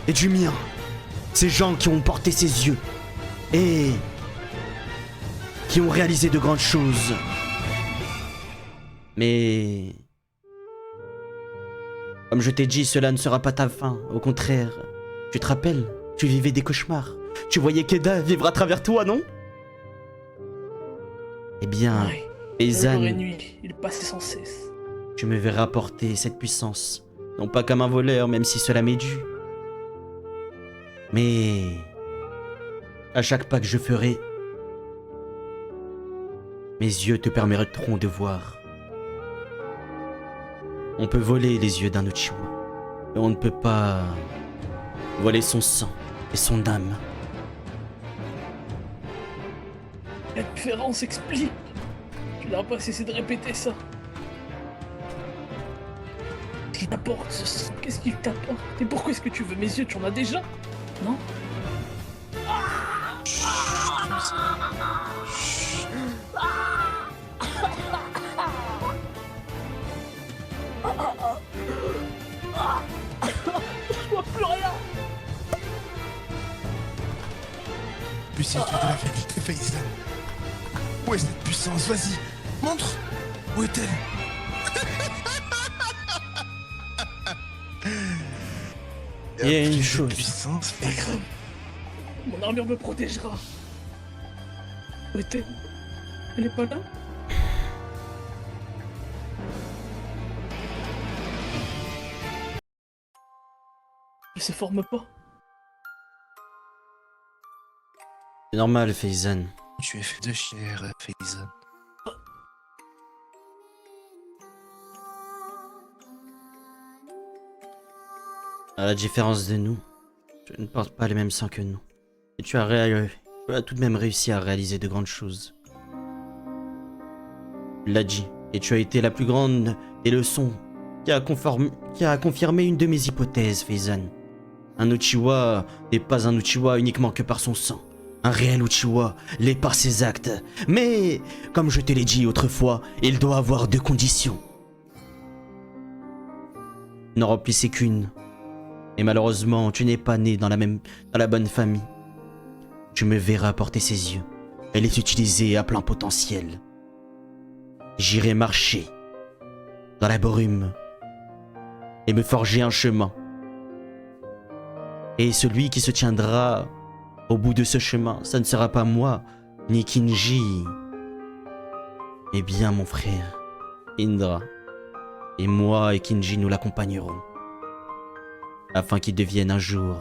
et du mien. Ces gens qui ont porté ses yeux et qui ont réalisé de grandes choses. Mais comme je t'ai dit, cela ne sera pas ta fin. Au contraire, tu te rappelles, tu vivais des cauchemars. Tu voyais Keda vivre à travers toi, non? Eh bien, Faison, jour et nuit, il passait sans cesse. Tu me verras porter cette puissance. Non pas comme un voleur, même si cela m'est dû. Mais à chaque pas que je ferai, mes yeux te permettront de voir. On peut voler les yeux d'un Uchiwa, mais on ne peut pas voler son sang et son âme. La différence explique. Tu n'as pas cessé de répéter ça. Qu'est-ce qu'il t'apporte ce sang? Qu'est-ce qu'il t'apporte? Et pourquoi est-ce que tu veux mes yeux? Tu en as déjà? Non? Je vois plus rien. Puissance de la vérité, Faison. Où est cette puissance? Vas-y, montre. Où est-elle? Il y a une chose. Puissance, Faison. Mon armure me protégera. Où est-elle? Elle est pas là? Elle se forme pas. C'est normal, Faison. Tu es fait de chair, Faison. À la différence de nous, tu ne portes pas les mêmes sangs que nous. Et tu as tout de même réussi à réaliser de grandes choses. Tu l'as dit, et tu as été la plus grande des leçons qui a confirmé une de mes hypothèses, Faison. Un Uchiwa n'est pas un Uchiwa uniquement que par son sang. Un réel Uchiwa l'est par ses actes. Mais, comme je te l'ai dit autrefois, il doit avoir deux conditions. N'en remplissez qu'une. Et malheureusement, tu n'es pas né dans la bonne famille. tu me verras porter ses yeux et les utiliser à plein potentiel. J'irai marcher dans la brume et me forger un chemin. Et celui qui se tiendra au bout de ce chemin, ça ne sera pas moi, ni Kinji, mais bien mon frère, Indra. Et moi et Kinji nous l'accompagnerons, afin qu'il devienne un jour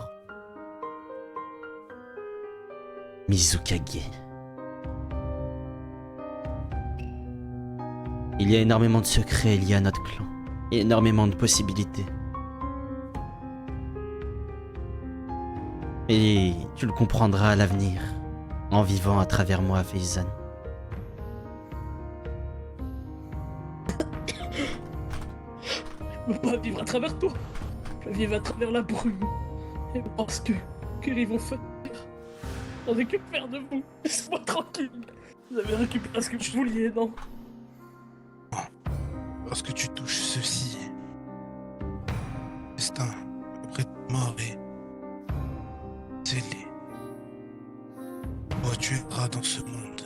Mizukage. Il y a énormément de secrets liés à notre clan, et énormément de possibilités. Et tu le comprendras à l'avenir, en vivant à travers moi, Faizan. Je veux pas vivre à travers toi. Je veux vivre à travers la brume. Et parce que ils vont faire. J'en ai que faire de vous. Laissez-moi tranquille. Vous avez récupéré ce que vous vouliez, non? Lorsque tu touches ceci, destin, après ta mort est scellé. Toi, tu iras dans ce monde.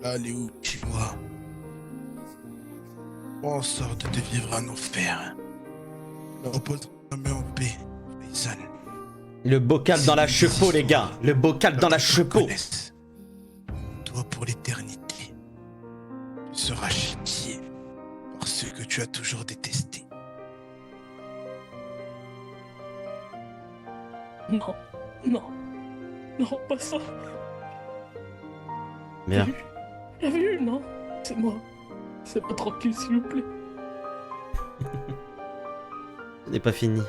Là, les Uchiwa. En sorte de vivre un enfer. Repose jamais en paix, Faizan. Le bocal dans la chevaux, les gars. Le bocal dans la chevaux. Toi, pour l'éternité, tu seras châtié par ceux que tu as toujours détestés. Non, non, non, pas ça. Bien. T'as vu, non? C'est moi. C'est pas tranquille, s'il vous plaît. Ce n'est pas fini.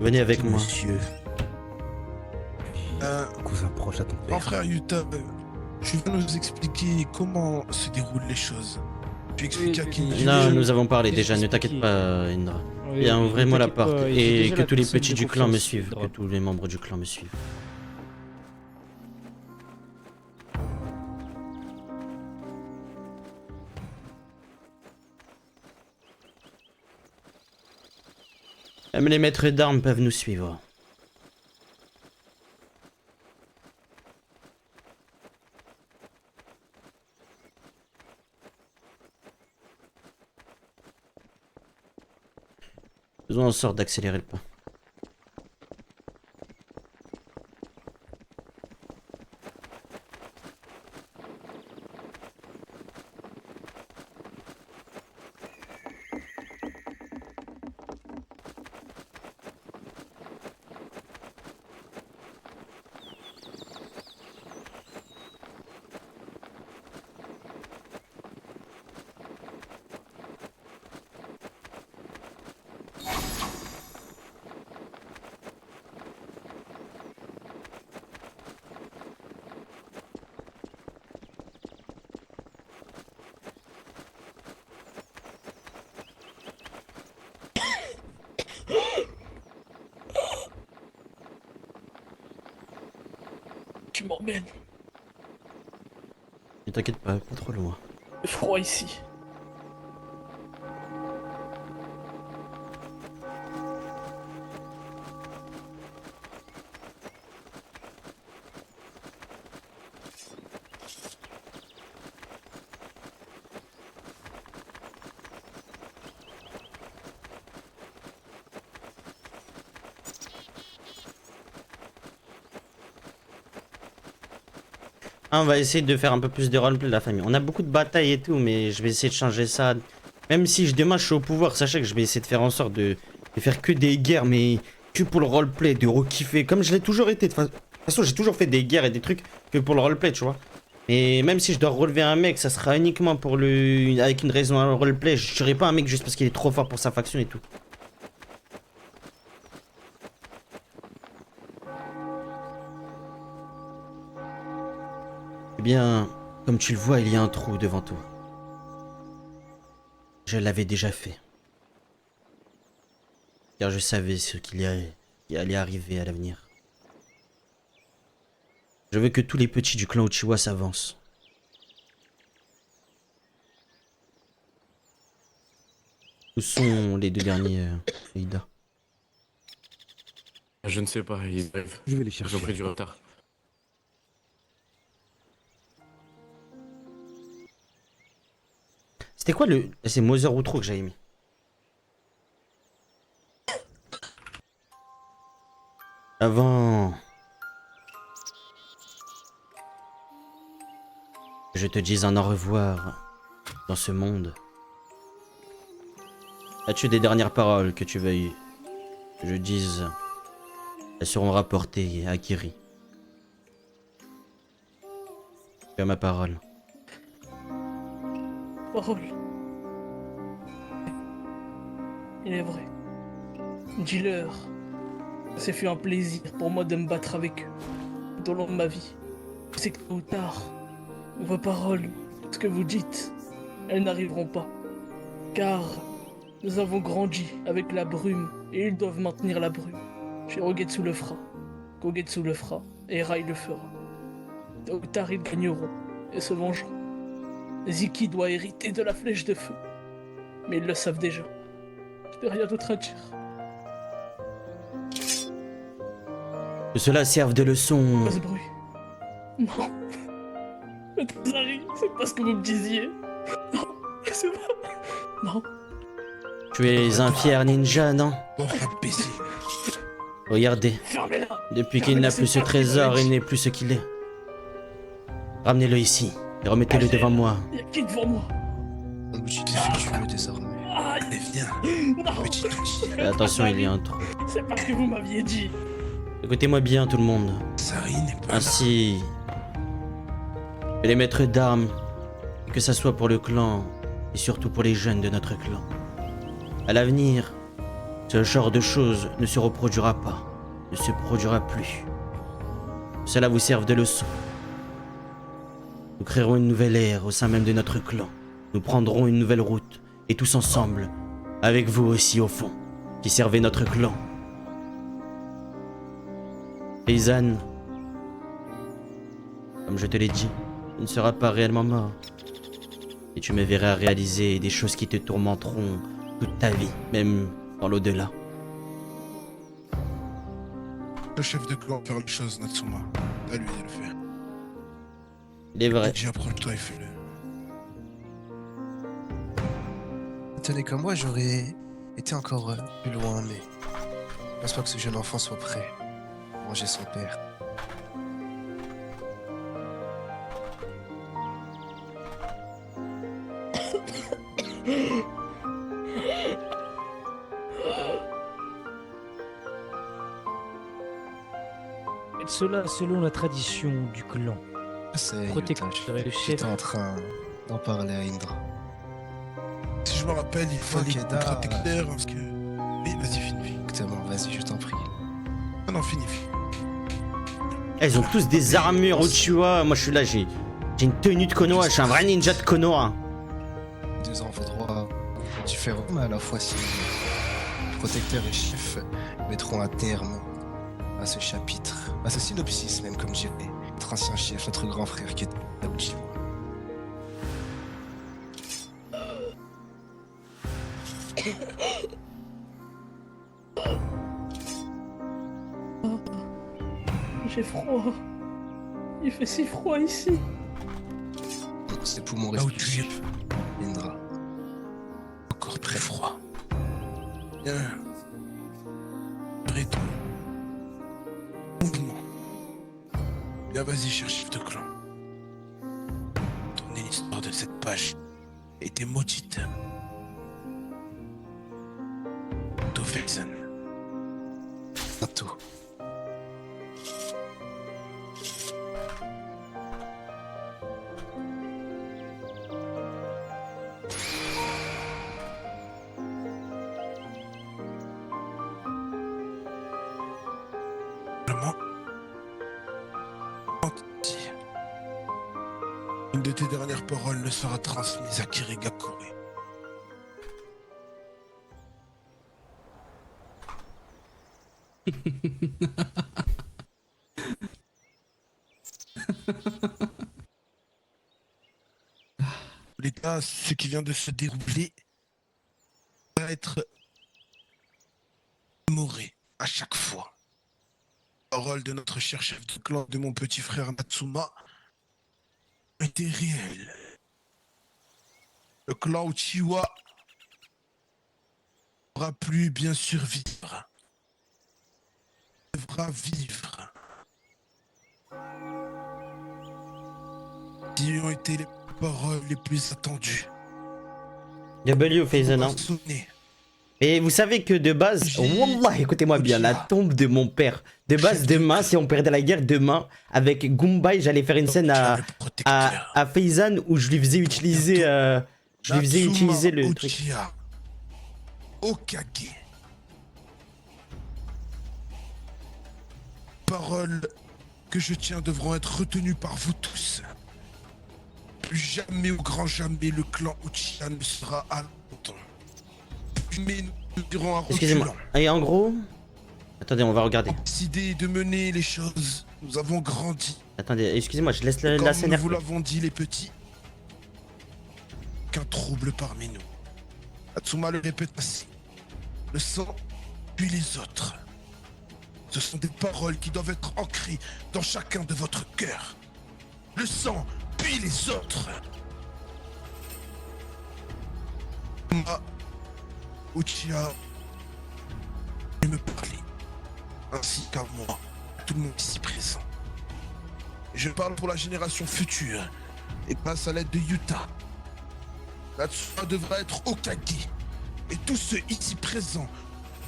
Venez avec moi. Monsieur. Cousin proche à ton père. Mon frère Yuta, tu vas nous expliquer comment se déroulent les choses. Tu expliques à qui. Non, nous avons parlé déjà, ne t'inquiète pas, Indra. Bien, ouvrez-moi la porte et que tous les petits du clan me suivent, que tous les membres du clan me suivent. Même les maîtres d'armes peuvent nous suivre. Faisons en sorte d'accélérer le pas. Tu m'emmènes. Ne t'inquiète pas, pas trop loin. C'est froid ici. On va essayer de faire un peu plus de roleplay la famille. On a beaucoup de batailles et tout, mais je vais essayer de changer ça. Même si demain je suis au pouvoir, sachez que je vais essayer de faire en sorte de faire que des guerres, mais que pour le roleplay, de rekiffer. Comme je l'ai toujours été. De toute façon, j'ai toujours fait des guerres et des trucs que pour le roleplay, tu vois. Et même si je dois relever un mec, ça sera uniquement pour avec une raison à roleplay. Je tuerai pas un mec juste parce qu'il est trop fort pour sa faction et tout. Eh bien, comme tu le vois, il y a un trou devant toi. Je l'avais déjà fait. car je savais ce qui allait arriver à l'avenir. Je veux que tous les petits du clan Uchiwa s'avancent. Où sont les 2 derniers, Eida? Je ne sais pas, ils arrivent. Je vais les chercher. Ils ont pris du retard. C'était quoi le... C'est Mother Outro que j'avais mis. Avant... que je te dise un au revoir dans ce monde. As-tu des dernières paroles que tu veuilles que je dise? Elles seront rapportées à Kiri. Tu as ma parole. Parole. Il est vrai. Dis-leur. C'est fait un plaisir pour moi de me battre avec eux tout au long de ma vie. C'est que tôt ou tard, vos paroles, ce que vous dites, elles n'arriveront pas. Car nous avons grandi avec la brume et ils doivent maintenir la brume. Shirogetsu le fera, Kogetsu le fera et Rai le fera. Tôt ou tard, ils gagneront et se vengeront. Ziki doit hériter de la flèche de feu. Mais ils le savent déjà. Je n'ai rien d'autre à dire. Que cela serve de leçon. Pas ce bruit. Non. Mais Tazari, c'est pas ce que vous me disiez. Non, c'est pas. Non. Tu es un fier ninja, non? Bon, imbécile. Regardez. Fermez-la. Depuis qu'il n'a plus ce trésor, il n'est plus ce qu'il est. Ramenez-le ici et remettez-le devant moi. Il y a qui devant moi? Outil défectueux désormais. Allez, viens. Non. Petit outil. Attention, il y a un trou. C'est pas ce que vous m'aviez dit. Écoutez-moi bien, tout le monde. Sari n'est pas Ainsi que les maîtres d'armes, que ça soit pour le clan et surtout pour les jeunes de notre clan. À l'avenir, ce genre de choses ne se reproduira pas, ne se produira plus. Cela vous serve de leçon. Nous créerons une nouvelle ère au sein même de notre clan. Nous prendrons une nouvelle route, et tous ensemble, avec vous aussi au fond, qui servez notre clan. Paysanne, comme je te l'ai dit, tu ne seras pas réellement mort. Et tu me verras réaliser des choses qui te tourmenteront toute ta vie, même dans l'au-delà. le chef de clan faire une chose, Natsuma. À lui de le faire. Il est vrai. Déjà, prends-le-toi et fais-le. Tenez, comme moi, j'aurais été encore plus loin, mais je pense pas que ce jeune enfant soit prêt à manger son père. Et cela selon la tradition du clan. C'est Protecteur et le chef. J'étais en train d'en parler à Indra. Si je me rappelle, il fallait un protecteur parce que... Oui, vas-y, finis. Exactement, vas-y, je t'en prie. Ah non, finis. Elles ont tous des armures Uchiwa. Moi je suis là, j'ai une tenue de Konoha, je suis un vrai ninja de Konoha. 2 enfants différents, mais à la fois si protecteur et chef mettront un terme à ce chapitre, à ce synopsis même, comme dirait notre ancien chef, notre grand frère qui est Uchiwa. J'ai froid. Il fait si froid ici. C'est pour mon respirer. Indra. Encore très froid. Bien. Prêt. Mouvement. Bien, vas-y, cher chef de clan. Tournez l'histoire de cette page était maudite. Tofelsen. Bientôt. Une de tes dernières paroles ne sera transmise à Kirigakure. Les gars, ce qui vient de se dérouler va être mémoré à chaque fois. La parole de notre cher chef de clan, de mon petit frère Natsuma, était réelle. Le clan Uchiwa n'aura plus bien survivre. Il devra vivre. Qui ont été les paroles les plus attendues. W Faison, hein. Et vous savez que de base, Wallah, écoutez-moi bien, la tombe de mon père. De base, demain, si on perdait la guerre, demain, avec Gumbai, j'allais faire une scène à Faison où je lui faisais utiliser, le truc. Hokage. Paroles que je tiens devront être retenues par vous tous. Plus jamais, au grand jamais, le clan Uchiha ne sera à l'abandon. Mais nous dirons un excusez-moi. Et en gros... Attendez, on va regarder. Décidé de mener les choses, nous avons grandi. Attendez, excusez-moi, je laisse la scène. Comme nous vous l'avons dit, les petits, qu'un trouble parmi nous. Natsuma le répète ainsi. Le sang, puis les autres. Ce sont des paroles qui doivent être ancrées dans chacun de votre cœur. Le sang, puis les autres. Uchiha, me parler, ainsi qu'à moi, tout le monde ici présent. Je parle pour la génération future, et grâce à l'aide de Yuta, Natsuma devra être Hokage, et tous ceux ici présents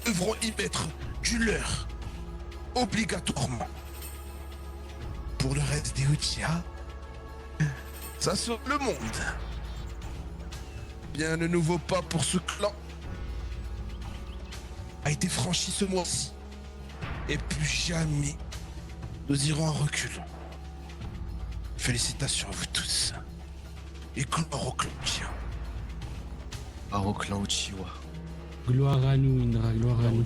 devront y mettre du leur, obligatoirement. Pour le reste des Uchiha, ça sauve le monde. Bien de nouveaux pas pour ce clan a été franchi ce mois-ci. Et plus jamais nous irons en reculant. Félicitations à vous tous. Et gloire au clan Uchiha. Gloire au clan Uchiwa. Gloire à nous, Indra, gloire à nous.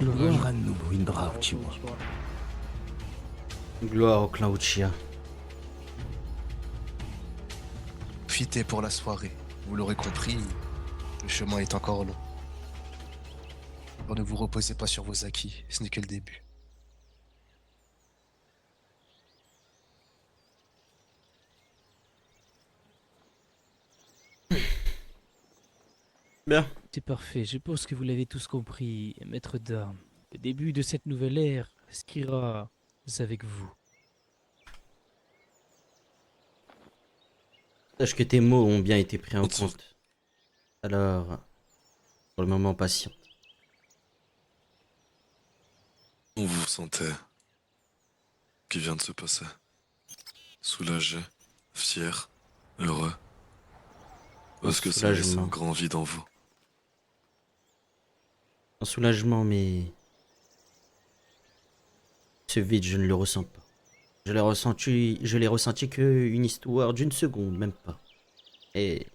Gloire à nous, Indra Uchiwa. Gloire au clan Uchiha. Profitez pour la soirée. Vous l'aurez compris, le chemin est encore long. Alors ne vous reposez pas sur vos acquis, ce n'est que le début. Bien. C'est parfait, je pense que vous l'avez tous compris, maître d'armes. Le début de cette nouvelle ère sera avec vous. Sache que tes mots ont bien été pris en compte. Alors, pour le moment, patient. On vous sentez qui vient de se passer. Soulagé, fier, heureux. Est-ce que ça laisse un grand vide en vous? Un soulagement, mais... Ce vide, je ne le ressens pas. Je l'ai ressenti qu'une histoire d'une seconde, même pas. Et...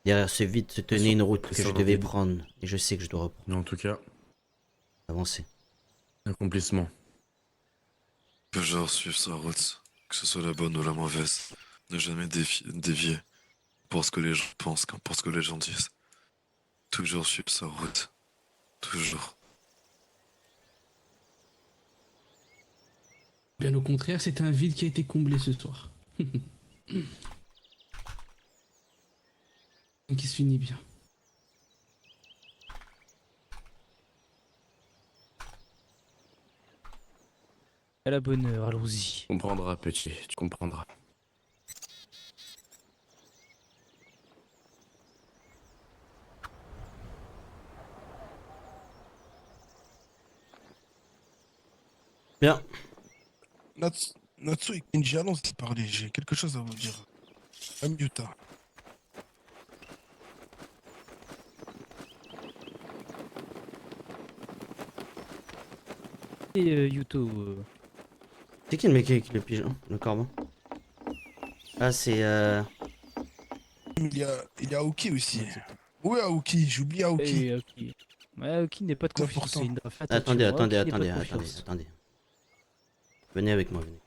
derrière ce vide se tenait une route que je devais prendre. Et je sais que je dois reprendre. En tout cas... avancer. Accomplissement. Que genre suivre sa route, que ce soit la bonne ou la mauvaise. Ne jamais dévier pour ce que les gens pensent, qu'importe ce que les gens disent. Toujours suivre sa route. Toujours. Bien au contraire, c'est un vide qui a été comblé ce soir. Qui se finit bien. À la bonne heure, allons-y. Tu comprendras, petit, tu comprendras. Bien. Natsu et Kenji, allons-y parler, j'ai quelque chose à vous dire. Yuta. Et Yuto... C'est qui le mec avec le pigeon, le corbeau? Ah, c'est Il y a Aoki aussi. Oui, Aoki, j'oublie Aoki. Aoki. Ouais, ok, n'est pas de confiance. Attendez. Venez avec moi, venez.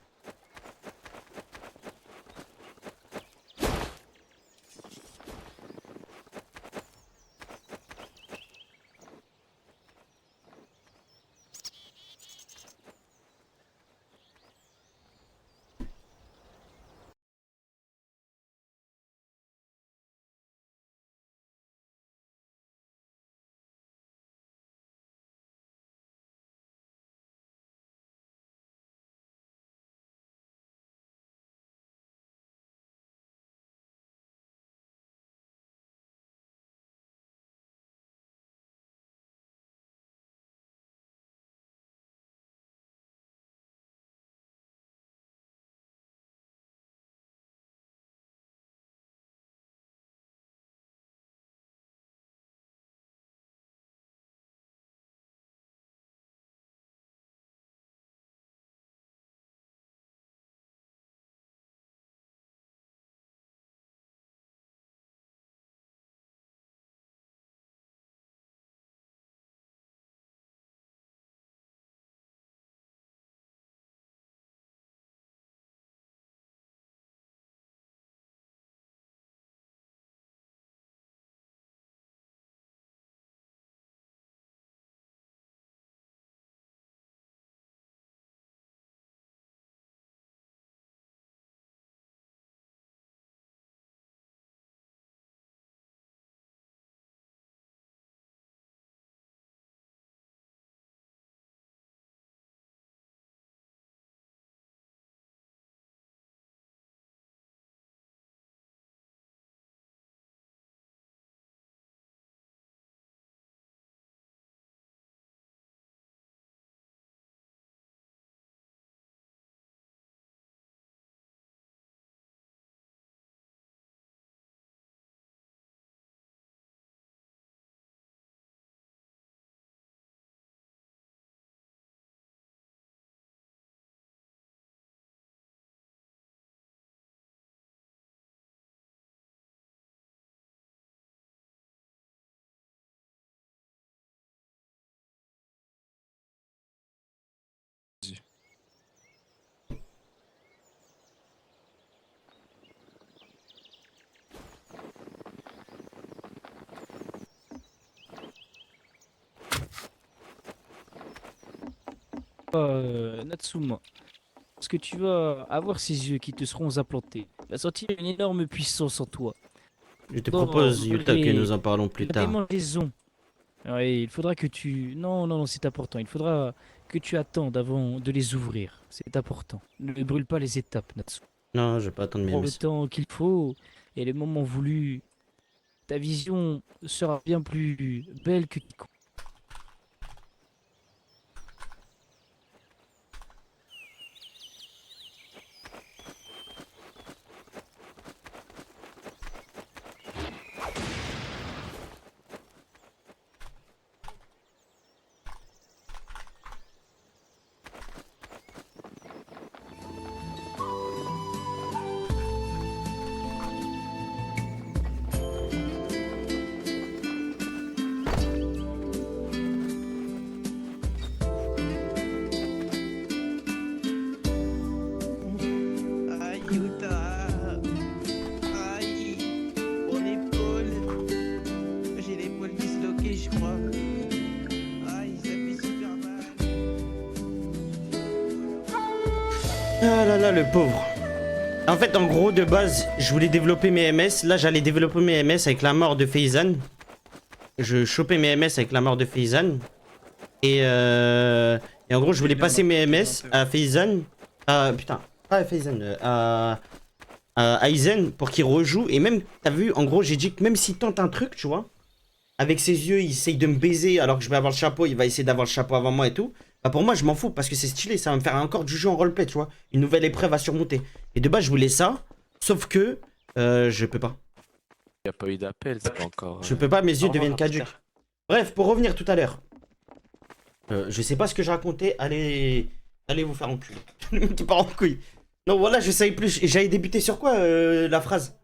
Natsuma, parce que tu vas avoir ces yeux qui te seront implantés. Tu vas sentir une énorme puissance en toi. Je te propose, Yuta, que nous en parlons plus tard. Ouais, il faudra que tu... Non, c'est important. Il faudra que tu attendes avant de les ouvrir. C'est important. Ne brûle pas les étapes, Natsu. Non, je vais pas attendre mes Prends le temps qu'il faut et le moment voulu. Ta vision sera bien plus belle que quiconque. Ah là là, le pauvre. En fait, en gros, de base, je voulais développer mes MS. Là, j'allais développer mes MS avec la mort de Faizan. Je chopais mes MS avec la mort de Faizan. Et en gros, je voulais passer mes MS à Faizan. Putain, pas à Faizan. À Aizen pour qu'il rejoue. Et même, t'as vu, en gros, j'ai dit que même s'il tente un truc, tu vois, avec ses yeux, il essaye de me baiser alors que je vais avoir le chapeau. Il va essayer d'avoir le chapeau avant moi et tout. Bah pour moi je m'en fous parce que c'est stylé, ça va me faire encore du jeu en roleplay, tu vois. Une nouvelle épreuve à surmonter. Et de base je voulais ça, sauf que je peux pas. Il n'y a pas eu d'appel, c'est pas encore... Je peux pas, mes yeux deviennent caducs. Bref, pour revenir tout à l'heure. Je sais pas ce que je racontais, allez vous faire enculer. Tu pars en couille. Non voilà, je savais plus, j'allais débuter sur quoi la phrase?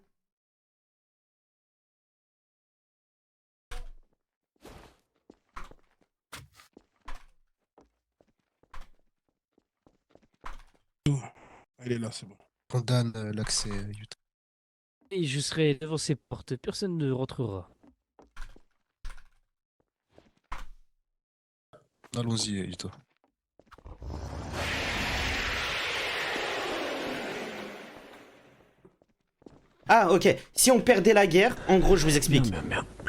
Elle est là, c'est bon. Condamne l'accès, Yuta. Et je serai devant ces portes, personne ne rentrera. Allons-y, Yuta. Ah, ok. Si on perdait la guerre, en gros, je vous explique.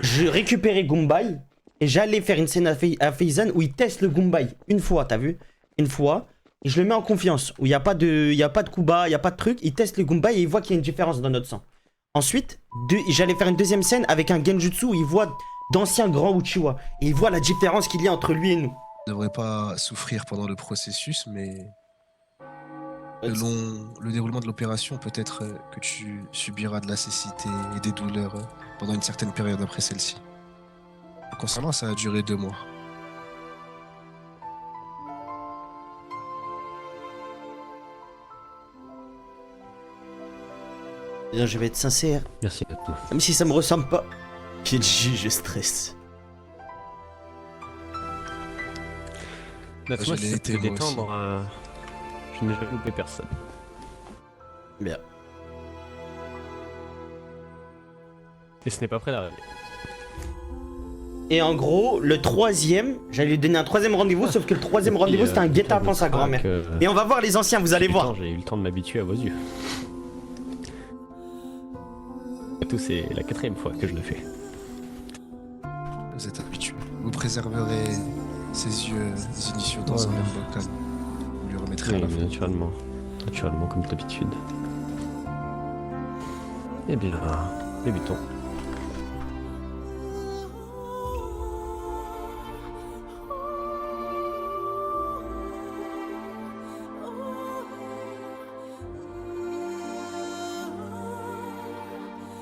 Je récupérais Gumbai et j'allais faire une scène à Feizan où il teste le Gumbai. Une fois, t'as vu? Une fois. Et je le mets en confiance. Où il n'y a pas de coup bas, il n'y a pas de truc. Il teste le Gumbai et il voit qu'il y a une différence dans notre sang. Ensuite, j'allais faire une deuxième scène avec un Genjutsu où il voit d'anciens grands Uchiwa. Et il voit la différence qu'il y a entre lui et nous. Ne devrait pas souffrir pendant le processus, mais selon le déroulement de l'opération, peut-être que tu subiras de la cécité et des douleurs pendant une certaine période après celle-ci. Concernant, ça a duré 2 mois. Bien, je vais être sincère. Merci à toi. Même si ça me ressemble pas. Kenji, je stresse. Natsuma, si ça peut détendre, je n'ai jamais loupé personne. Bien. Et ce n'est pas prêt d'arriver. Et en gros, le troisième, j'allais lui donner un troisième rendez-vous, sauf que le troisième rendez-vous c'était un guet-apens sa grand-mère. Et on va voir les anciens, vous allez voir. J'ai eu le temps de m'habituer à vos yeux. Tout, c'est la 4e fois que je le fais. Vous êtes habitué. Vous préserverez ses yeux initiaux dans un air local. Vous lui remettrez à la fois. Naturellement. Naturellement, comme d'habitude. Eh bien, débutons.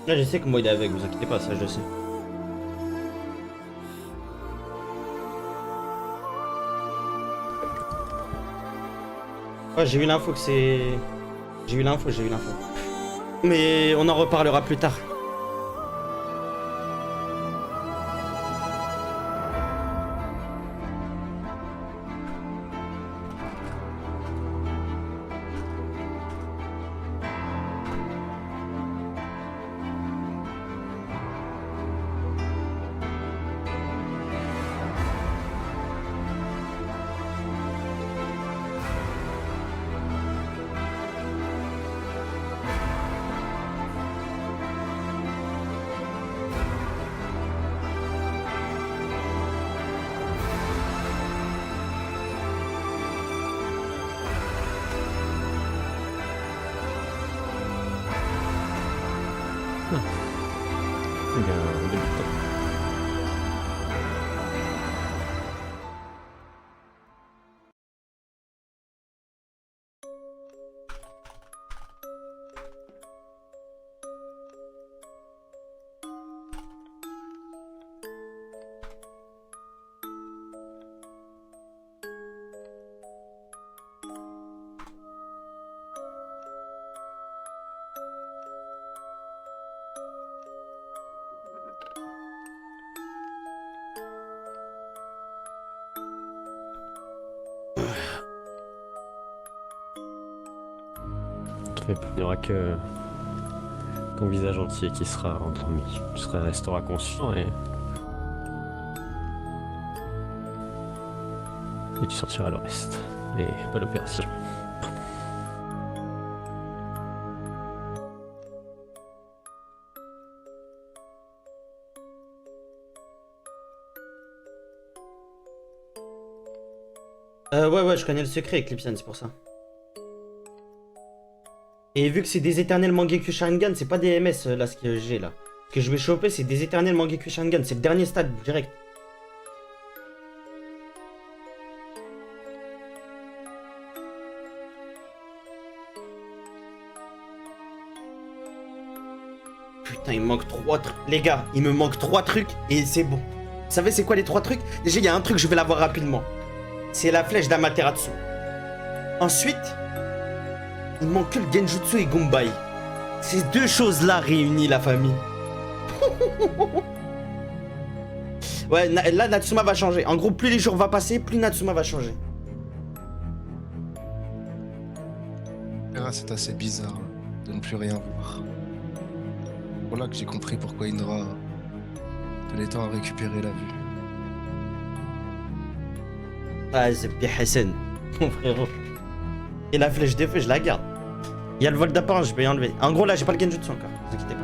Là, je sais que moi il est avec, vous inquiétez pas, ça je le sais. Ouais, j'ai eu l'info que c'est... J'ai eu l'info. Mais on en reparlera plus tard. Eh bien, débutons. Il n'y aura que ton visage entier qui sera endormi. Tu resteras conscient et tu sortiras le reste. Et pas l'opération. Ouais, je connais le secret, Eclipsian, c'est pour ça. Et vu que c'est des éternels Mangekyou Sharingan, c'est pas des MS là ce que j'ai là. Ce que je vais choper, c'est des éternels Mangekyou Sharingan, c'est le dernier stade direct. Putain, il me manque 3 trucs. Les gars, il me manque 3 trucs et c'est bon. Vous savez c'est quoi les 3 trucs? Déjà, il y a un truc, je vais l'avoir rapidement. C'est la flèche d'Amaterasu. Ensuite, il manque que le Genjutsu et Gumbai. Ces 2 choses-là réunies, la famille. Ouais, là, Natsuma va changer. En gros, plus les jours vont passer, plus Natsuma va changer. Ah, c'est assez bizarre de ne plus rien voir. Voilà que j'ai compris pourquoi Indra tenait tant à récupérer la vue. Ah, c'est bien Hassan, mon frérot. Et la flèche des feux, je la garde. Il y a le vol d'apparence, je peux y enlever. En gros, là, j'ai pas le genjutsu encore, ne vous inquiétez pas.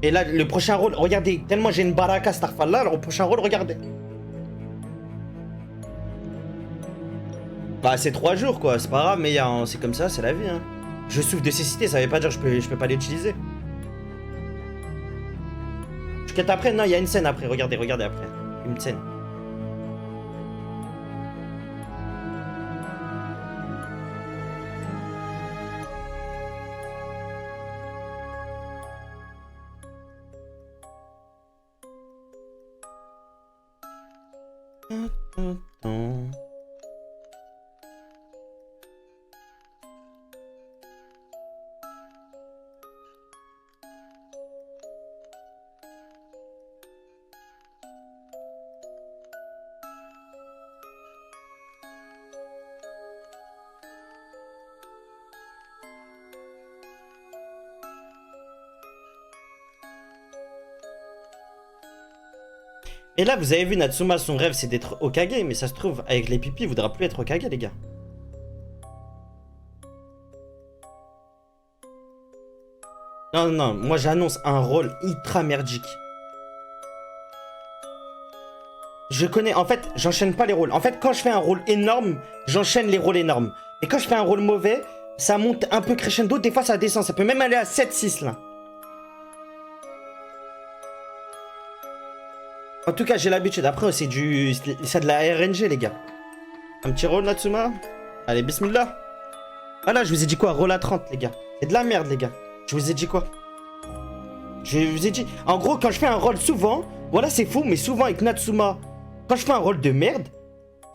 Et là, le prochain rôle, regardez, tellement j'ai une baraka Starfall alors au prochain rôle, regardez. Bah, c'est 3 jours quoi, c'est pas grave, mais c'est comme ça, c'est la vie. Hein. Je souffre de cécité, ça veut pas dire que je peux pas l'utiliser. Je quête après, non, il y a une scène après, regardez après. Une scène. Et là, vous avez vu, Natsuma, son rêve, c'est d'être Hokage, mais ça se trouve, avec les pipis, il voudra plus être Hokage, les gars. Non, non, non, moi j'annonce un rôle ultra merdique. Je connais, en fait, j'enchaîne pas les rôles. En fait, quand je fais un rôle énorme, j'enchaîne les rôles énormes. Et quand je fais un rôle mauvais, ça monte un peu crescendo, des fois ça descend. Ça peut même aller à 7-6 là. En tout cas, j'ai l'habitude. Après, c'est de la RNG, les gars. Un petit rôle, Natsuma. Allez, bismillah. Voilà, je vous ai dit quoi? Rôle à 30, les gars. C'est de la merde, les gars. Je vous ai dit quoi? Je vous ai dit... En gros, quand je fais un rôle souvent... Voilà, c'est fou, mais souvent avec Natsuma, quand je fais un rôle de merde,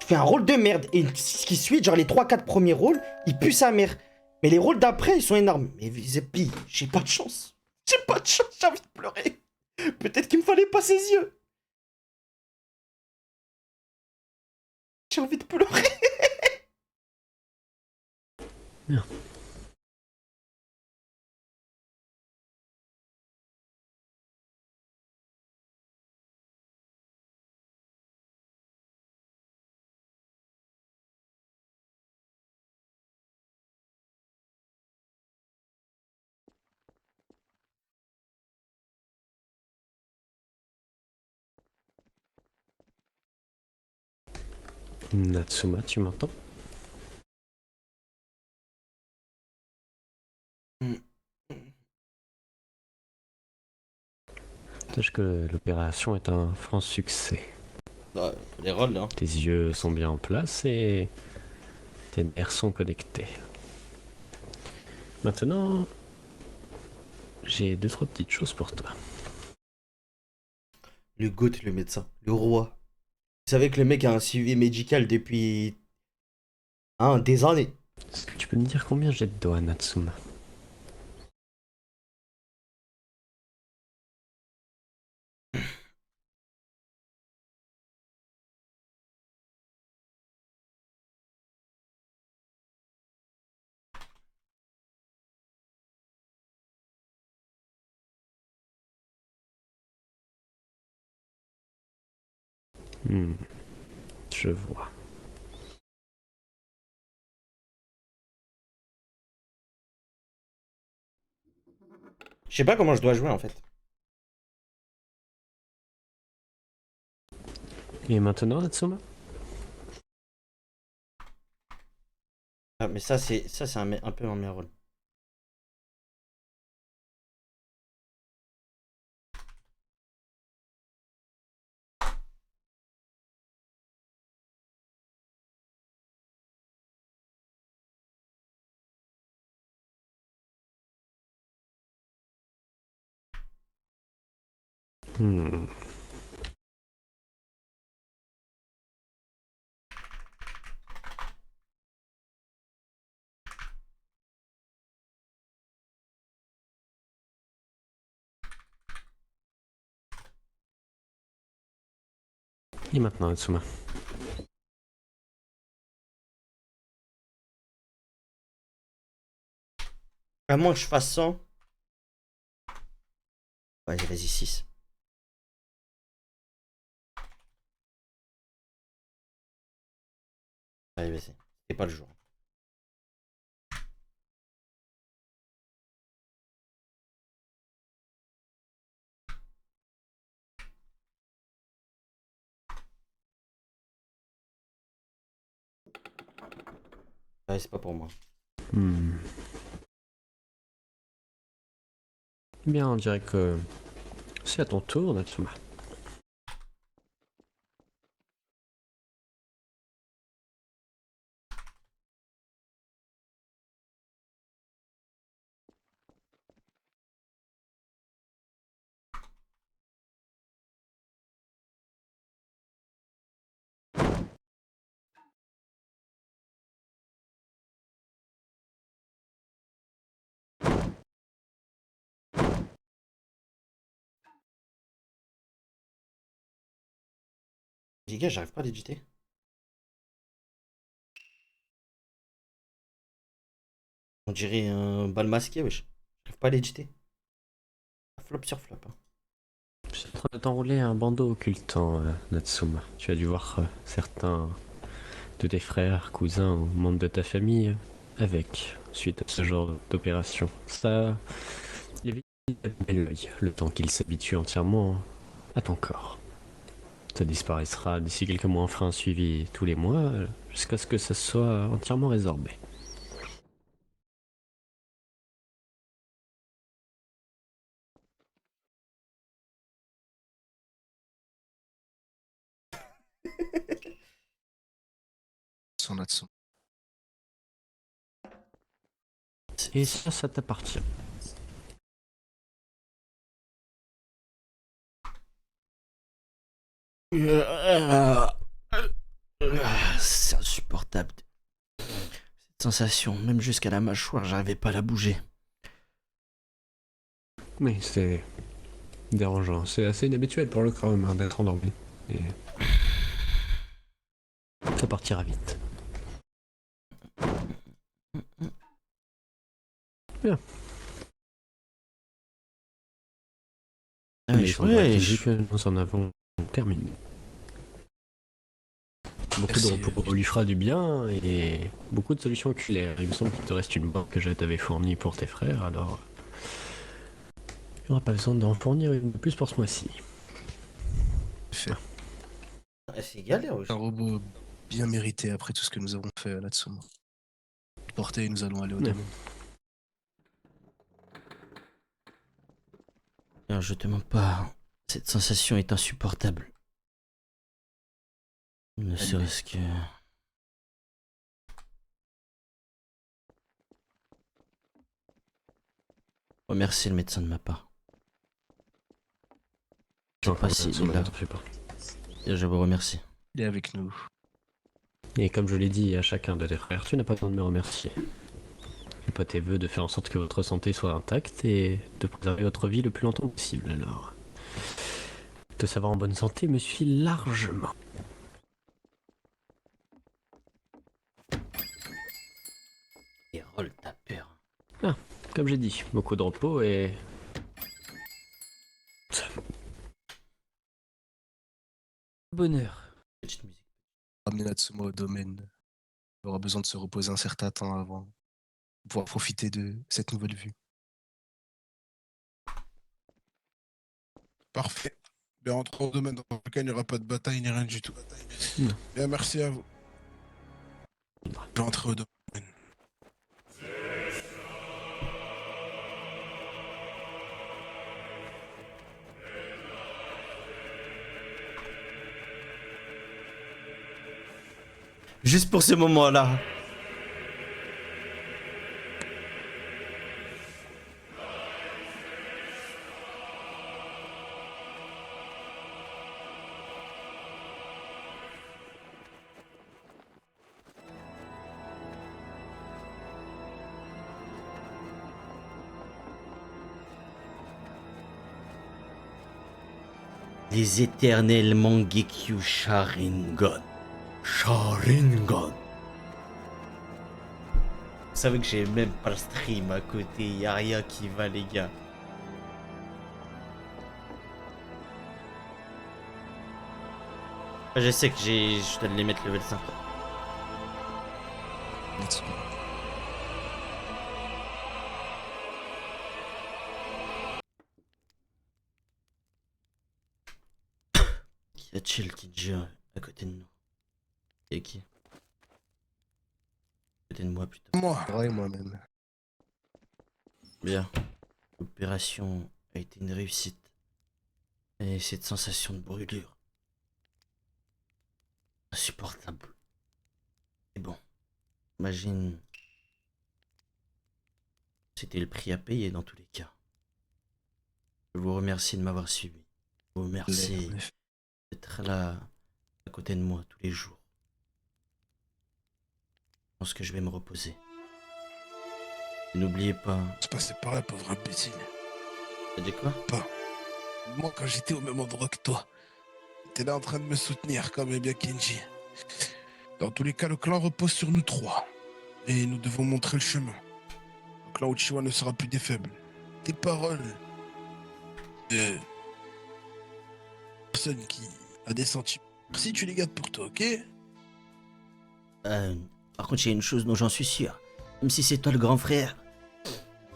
je fais un rôle de merde. Et ce qui suit, genre les 3-4 premiers rôles, ils puent sa mère. Mais les rôles d'après, ils sont énormes. Mais Zepi, j'ai pas de chance. J'ai pas de chance, j'ai envie de pleurer. Peut-être qu'il me fallait pas ses yeux. J'ai envie de pleurer. Bien. Natsuma, tu m'entends? Sache que l'opération est un franc succès. Les rôles, hein. Tes yeux sont bien en place et tes nerfs sont connectés. Maintenant, j'ai 2-3 petites choses pour toi. Le GOAT, le médecin. Le roi. Vous savez que le mec a un suivi médical depuis... des années. Est-ce que tu peux me dire combien j'ai de doigts, Natsuma? Je vois. Je sais pas comment je dois jouer en fait. Et maintenant, Natsuma? Ah, mais ça c'est un peu mon meilleur rôle. Et maintenant, Natsuma? À moins que je fasse 100. Vas-y, vas-y, 6. Allez, vas-y. C'est pas le jour. Ouais, c'est pas pour moi. Bien, on dirait que c'est à ton tour, Natsuma. Les gars, j'arrive pas à l'éditer. On dirait un bal masqué, wesh. J'arrive pas à l'éditer. Flop sur flop. Hein. en train de t'enrouler un bandeau occultant, Natsuma. Tu as dû voir certains de tes frères, cousins ou membres de ta famille avec, suite à ce genre d'opération. Ça évite l'œil, le temps qu'il s'habitue entièrement à ton corps. Ça disparaîtra d'ici quelques mois, on fera un suivi tous les mois, jusqu'à ce que ça soit entièrement résorbé. Son Natsu. Et ça t'appartient. C'est insupportable. Cette sensation, même jusqu'à la mâchoire, j'arrivais pas à la bouger. Oui, c'est dérangeant. C'est assez inhabituel pour le corps humain d'être endormi. Et ça partira vite. Bien. Ah, mais Vu que nous en avons terminé. Beaucoup de repos lui fera du bien et beaucoup de solutions oculaires. Il me semble qu'il te reste une banque que je t'avais fournie pour tes frères, alors il n'y aura pas besoin d'en fournir une de plus pour ce mois-ci. C'est galère aussi. Un robot bien mérité après tout ce que nous avons fait à Natsuma. Portez, nous allons aller au domaine. Alors, je te mens pas, cette sensation est insupportable. Ne serait-ce que... Remercier le médecin de ma part. Je sais pas s'il est là. Et je vous remercie. Il est avec nous. Et comme je l'ai dit à chacun de tes frères, tu n'as pas besoin de me remercier. Fais pas tes vœux de faire en sorte que votre santé soit intacte et de préserver votre vie le plus longtemps possible, alors. Te savoir en bonne santé me suffit largement. Et roll ta peur. Ah, comme j'ai dit, beaucoup de repos et... Bonheur. Ramener Natsuma au domaine. Il aura besoin de se reposer un certain temps avant de pouvoir profiter de cette nouvelle vue. Parfait. Bien, rentrons au domaine dans lequel il n'y aura pas de bataille ni rien du tout. Bien, merci à vous. Je vais rentrer au domaine. Juste pour ce moment-là. Les éternels Mangekyo Sharingan. Sharingan. Vous savez que j'ai même pas le stream à côté, y'a rien qui va les gars. Je sais que je dois les mettre level 5. Qui a chill qui joue à côté de nous? Et qui? À côté de moi plutôt. Moi. Ouais, moi-même. Bien. L'opération a été une réussite. Et cette sensation de brûlure. Insupportable. Et bon. Imagine. C'était le prix à payer dans tous les cas. Je vous remercie de m'avoir suivi. Je vous remercie d'être là à côté de moi tous les jours. Je pense que je vais me reposer. Et n'oubliez pas... C'est passé par là, pauvre imbécile. T'as dit quoi? Pas. Moi, quand j'étais au même endroit que toi, t'es là en train de me soutenir, comme est bien Kenji. Dans tous les cas, le clan repose sur nous trois. Et nous devons montrer le chemin. Le clan Uchiwa ne sera plus des faibles. Tes paroles de personne qui a des sentiments. Si tu les gardes pour toi, ok? Par contre, il y a une chose dont j'en suis sûr. Même si c'est toi le grand frère,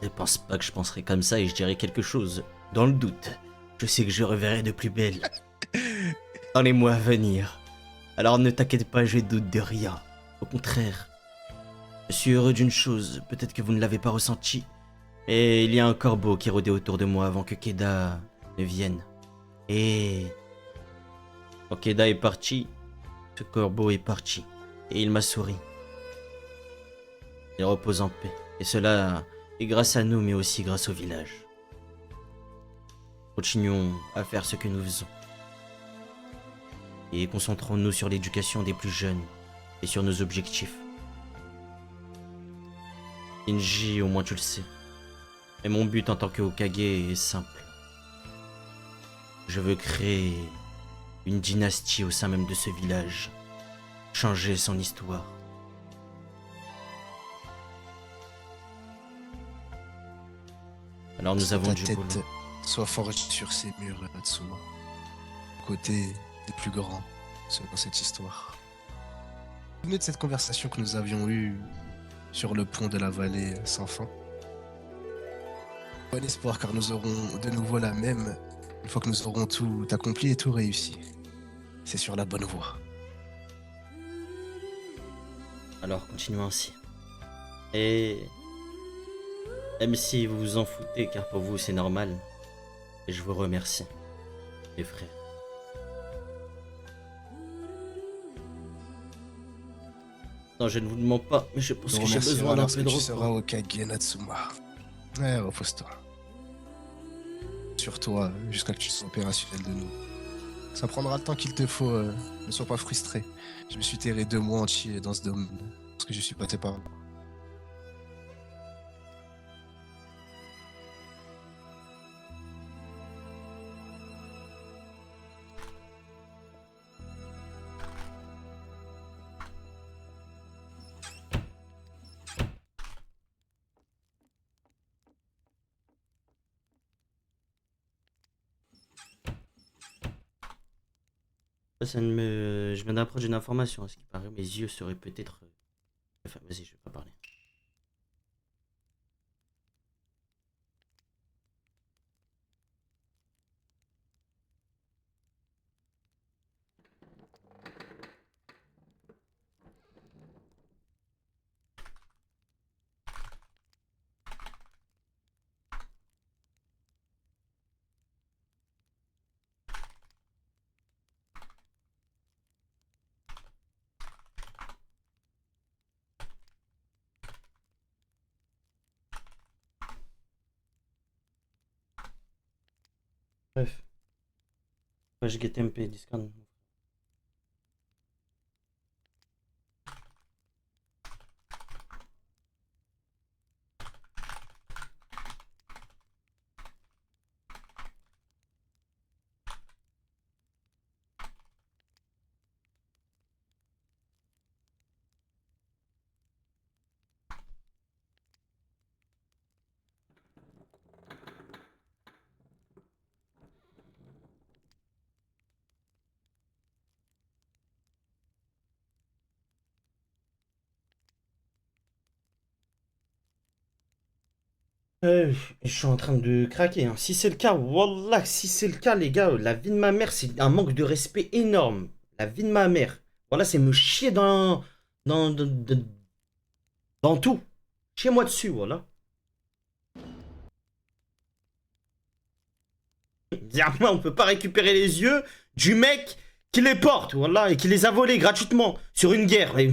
ne pense pas que je penserai comme ça et je dirai quelque chose. Dans le doute, je sais que je reverrai de plus belle dans les mois à venir. Alors ne t'inquiète pas, je doute de rien. Au contraire, je suis heureux d'une chose, peut-être que vous ne l'avez pas ressenti, mais il y a un corbeau qui rôdait autour de moi avant que Keda ne vienne. Et quand Keda est parti, ce corbeau est parti, et il m'a souri. Il repose en paix, et cela est grâce à nous, mais aussi grâce au village. Continuons à faire ce que nous faisons. Et concentrons-nous sur l'éducation des plus jeunes, et sur nos objectifs. Shinji, au moins tu le sais. Et mon but en tant que Hokage est simple. Je veux créer une dynastie au sein même de ce village. Changer son histoire. Alors nous avons du boulot. Sois forgé sur ces murs, Natsuma. Côté des plus grands, selon cette histoire. Vous vous souvenez de cette conversation que nous avions eue sur le pont de la vallée sans fin? Bon espoir, car nous aurons de nouveau la même une fois que nous aurons tout accompli et tout réussi. C'est sur la bonne voie. Alors continuons ainsi. Et même si vous vous en foutez, car pour vous c'est normal, et je vous remercie, les frères. Non, je ne vous demande pas, mais je pense que j'ai besoin d'un peu de repos. Tu seras Hokage, Natsuma. Ouais, repose-toi. Sur toi, jusqu'à ce que tu sois opérationnel de nous. Ça prendra le temps qu'il te faut, ne sois pas frustré. Je me suis terré 2 mois entiers dans ce domaine, parce que je suis pas tes parents. Ça ne me... Je viens d'apprendre une information, à ce qui paraît, mes yeux seraient peut-être... Enfin, vas-y, je vais pas parler. Bref. Page GTMP, Discord. Je suis en train de craquer, hein. Si c'est le cas, wallah, si c'est le cas, les gars, la vie de ma mère, c'est un manque de respect énorme. La vie de ma mère. Voilà, c'est me chier dans tout. Chiez-moi dessus, voilà. Moi, on peut pas récupérer les yeux du mec qui les porte, voilà, et qui les a volés gratuitement sur une guerre. Ouais,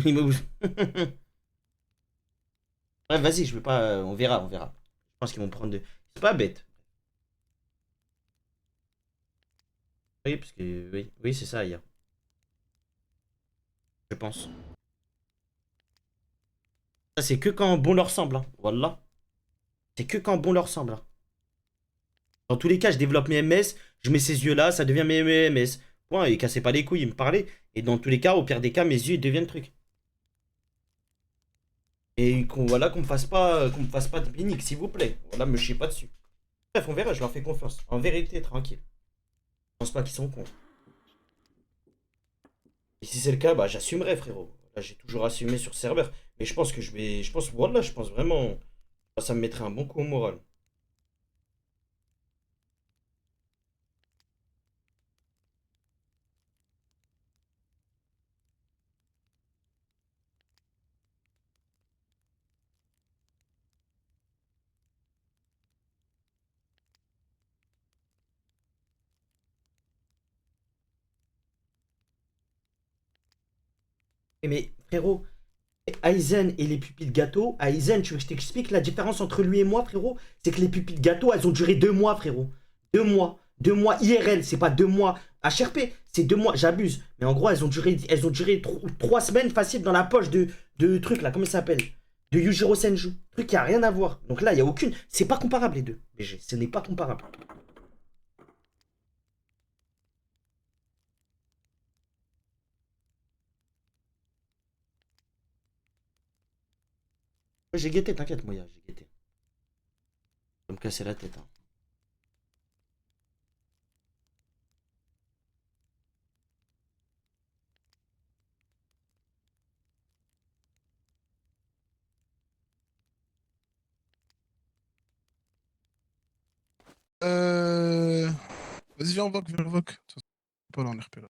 vas-y, je vais pas. On verra, on verra. Je pense qu'ils vont prendre de... C'est pas bête. Oui, parce que... Oui, c'est ça, hier. Je pense. Ça, c'est que quand bon leur semble, hein. Voilà. C'est que quand bon leur semble, hein. Dans tous les cas, je développe mes MS, je mets ces yeux-là, ça devient mes MS. Point, et cassez pas les couilles, il me parlait. Et dans tous les cas, au pire des cas, mes yeux, ils deviennent trucs. Et voilà, qu'on me fasse pas de binique, s'il vous plaît. Voilà, me chiez pas dessus. Bref, on verra, je leur fais confiance. En vérité, tranquille. Je pense pas qu'ils sont cons. Et si c'est le cas, bah j'assumerai, frérot. Là, j'ai toujours assumé sur serveur. Mais je pense que voilà, je pense vraiment, ça me mettrait un bon coup au moral. Mais frérot, Aizen et les pupilles de gâteau, Aizen, tu veux que je t'explique la différence entre lui et moi, frérot? C'est que les pupilles de gâteau, elles ont duré 2 mois, frérot. 2 mois. 2 mois IRL, c'est pas 2 mois HRP, c'est 2 mois, j'abuse. Mais en gros, elles ont duré 3 semaines faciles dans la poche de truc là, comment ça s'appelle? De Yujiro Senju. Truc qui a rien à voir. Donc là, il y a aucune. C'est pas comparable les deux, BG. Ce n'est pas comparable. J'ai guetté, t'inquiète, Moya, j'ai guetté. Je vais me casser la tête. Hein. Vas-y, viens, invoque, viens, invoque. De toute façon, pas là en RP là.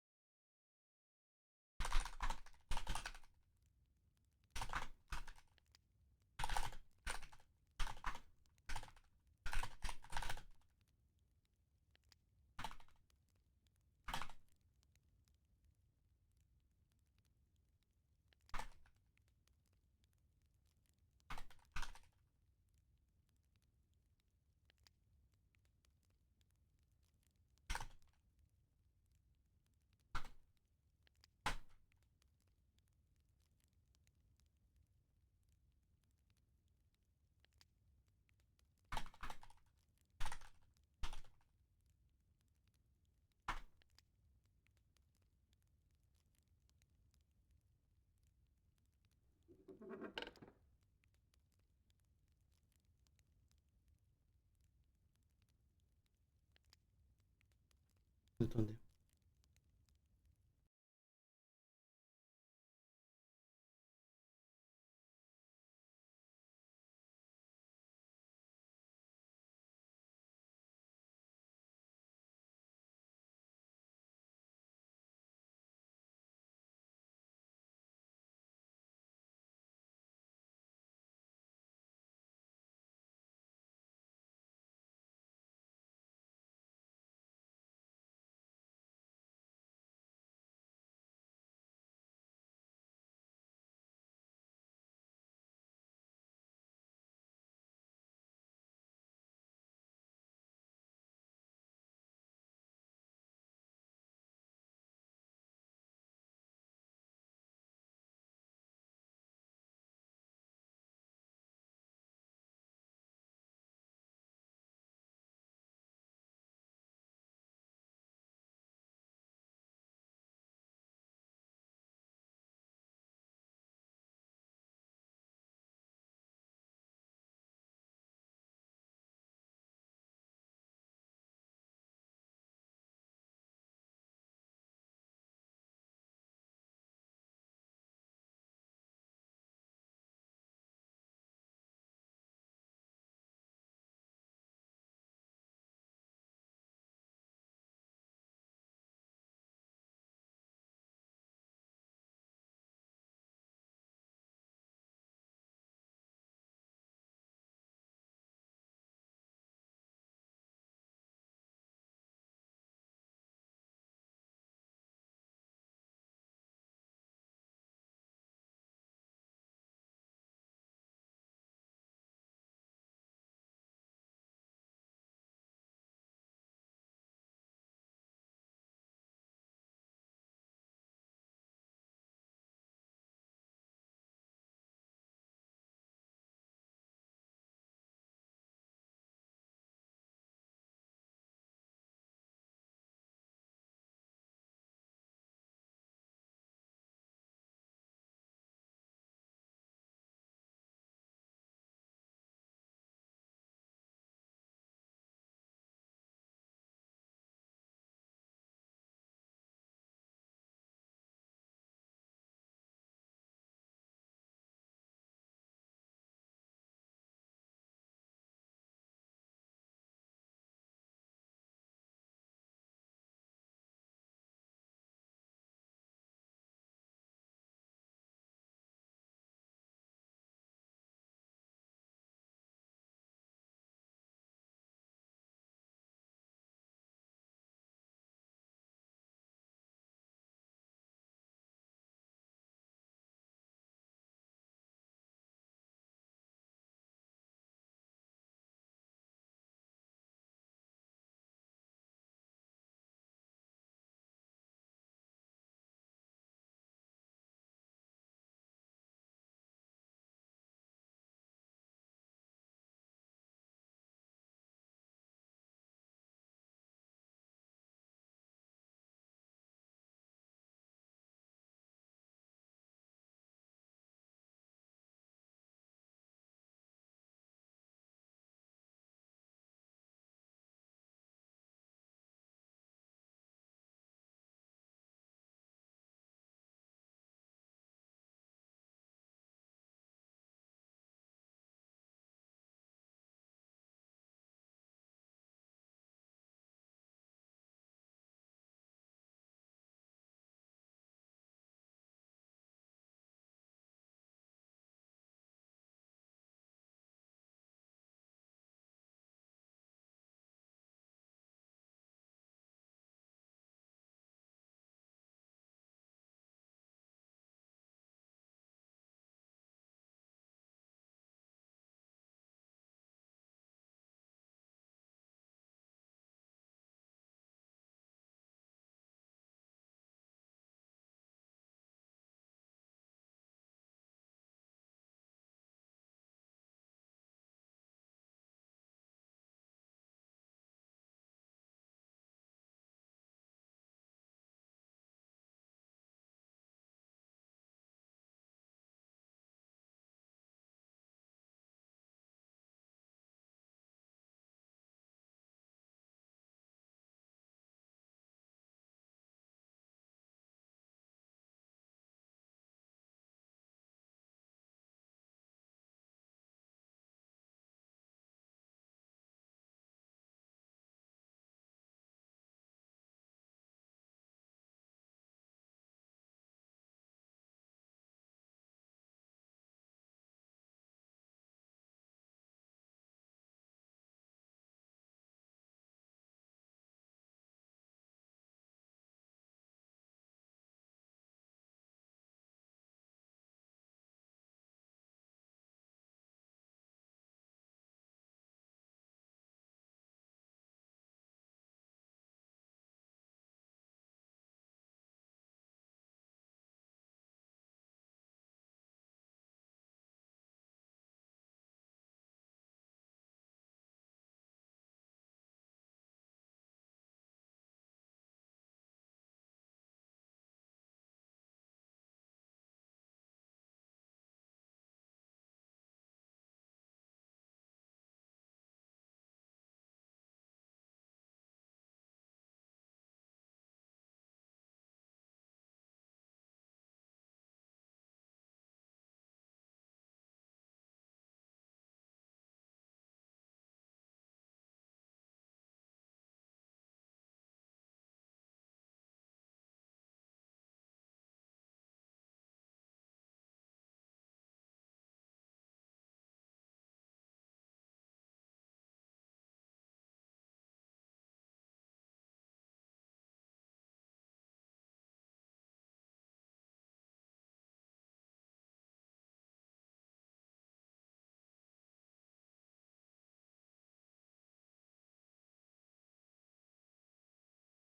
Attendez.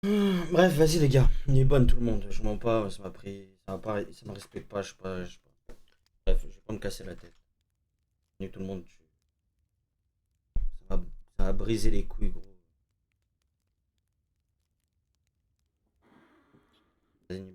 Bref, vas-y les gars, il est bonne tout le monde, je mens pas, ça me respecte pas, je sais pas. Bref, je vais pas me casser la tête. Tout le monde, ça va briser les couilles gros. Vas-y,